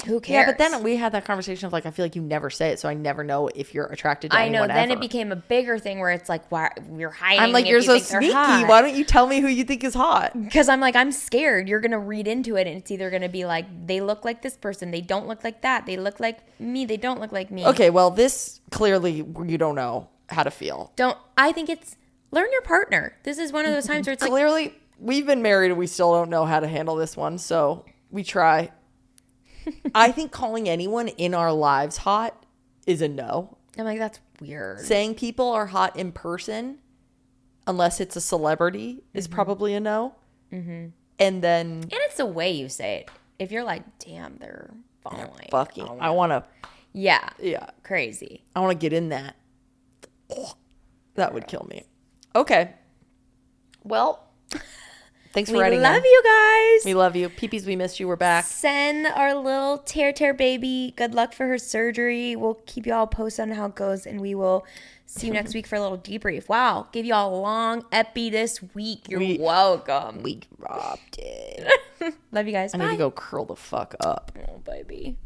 who cares? Yeah, but then we had that conversation of like, I feel like you never say it, so I never know if you're attracted to anyone. I know. Then ever. It became a bigger thing where it's like, why you're hiding. I'm like, you're so sneaky. Why don't you tell me who you think is hot? Because I'm like, I'm scared. You're gonna read into it, and it's either gonna be like, they look like this person, they don't look like that, they look like me, they don't look like me. Okay, well, this clearly you don't know how to feel. I think it's learn your partner. This is one of those times where it's like, clearly we've been married and we still don't know how to handle this one, so we try. I think calling anyone in our lives hot is a no. I'm like, that's weird. Saying people are hot in person, unless it's a celebrity, is probably a no. Mm-hmm. And then... And it's the way you say it. If you're like, damn, they're falling. Fucking. I want to... Yeah. Yeah. Crazy. I want to get in that. That would kill me. Okay. Well... Thanks for writing in. We love you guys. We love you. Peepees, we missed you. We're back. Send our little tear baby good luck for her surgery. We'll keep you all posted on how it goes, and we will see you next week for a little debrief. Wow. Give you all a long epi this week. You're welcome. We dropped it. Love you guys. I need to go curl the fuck up. Oh, baby.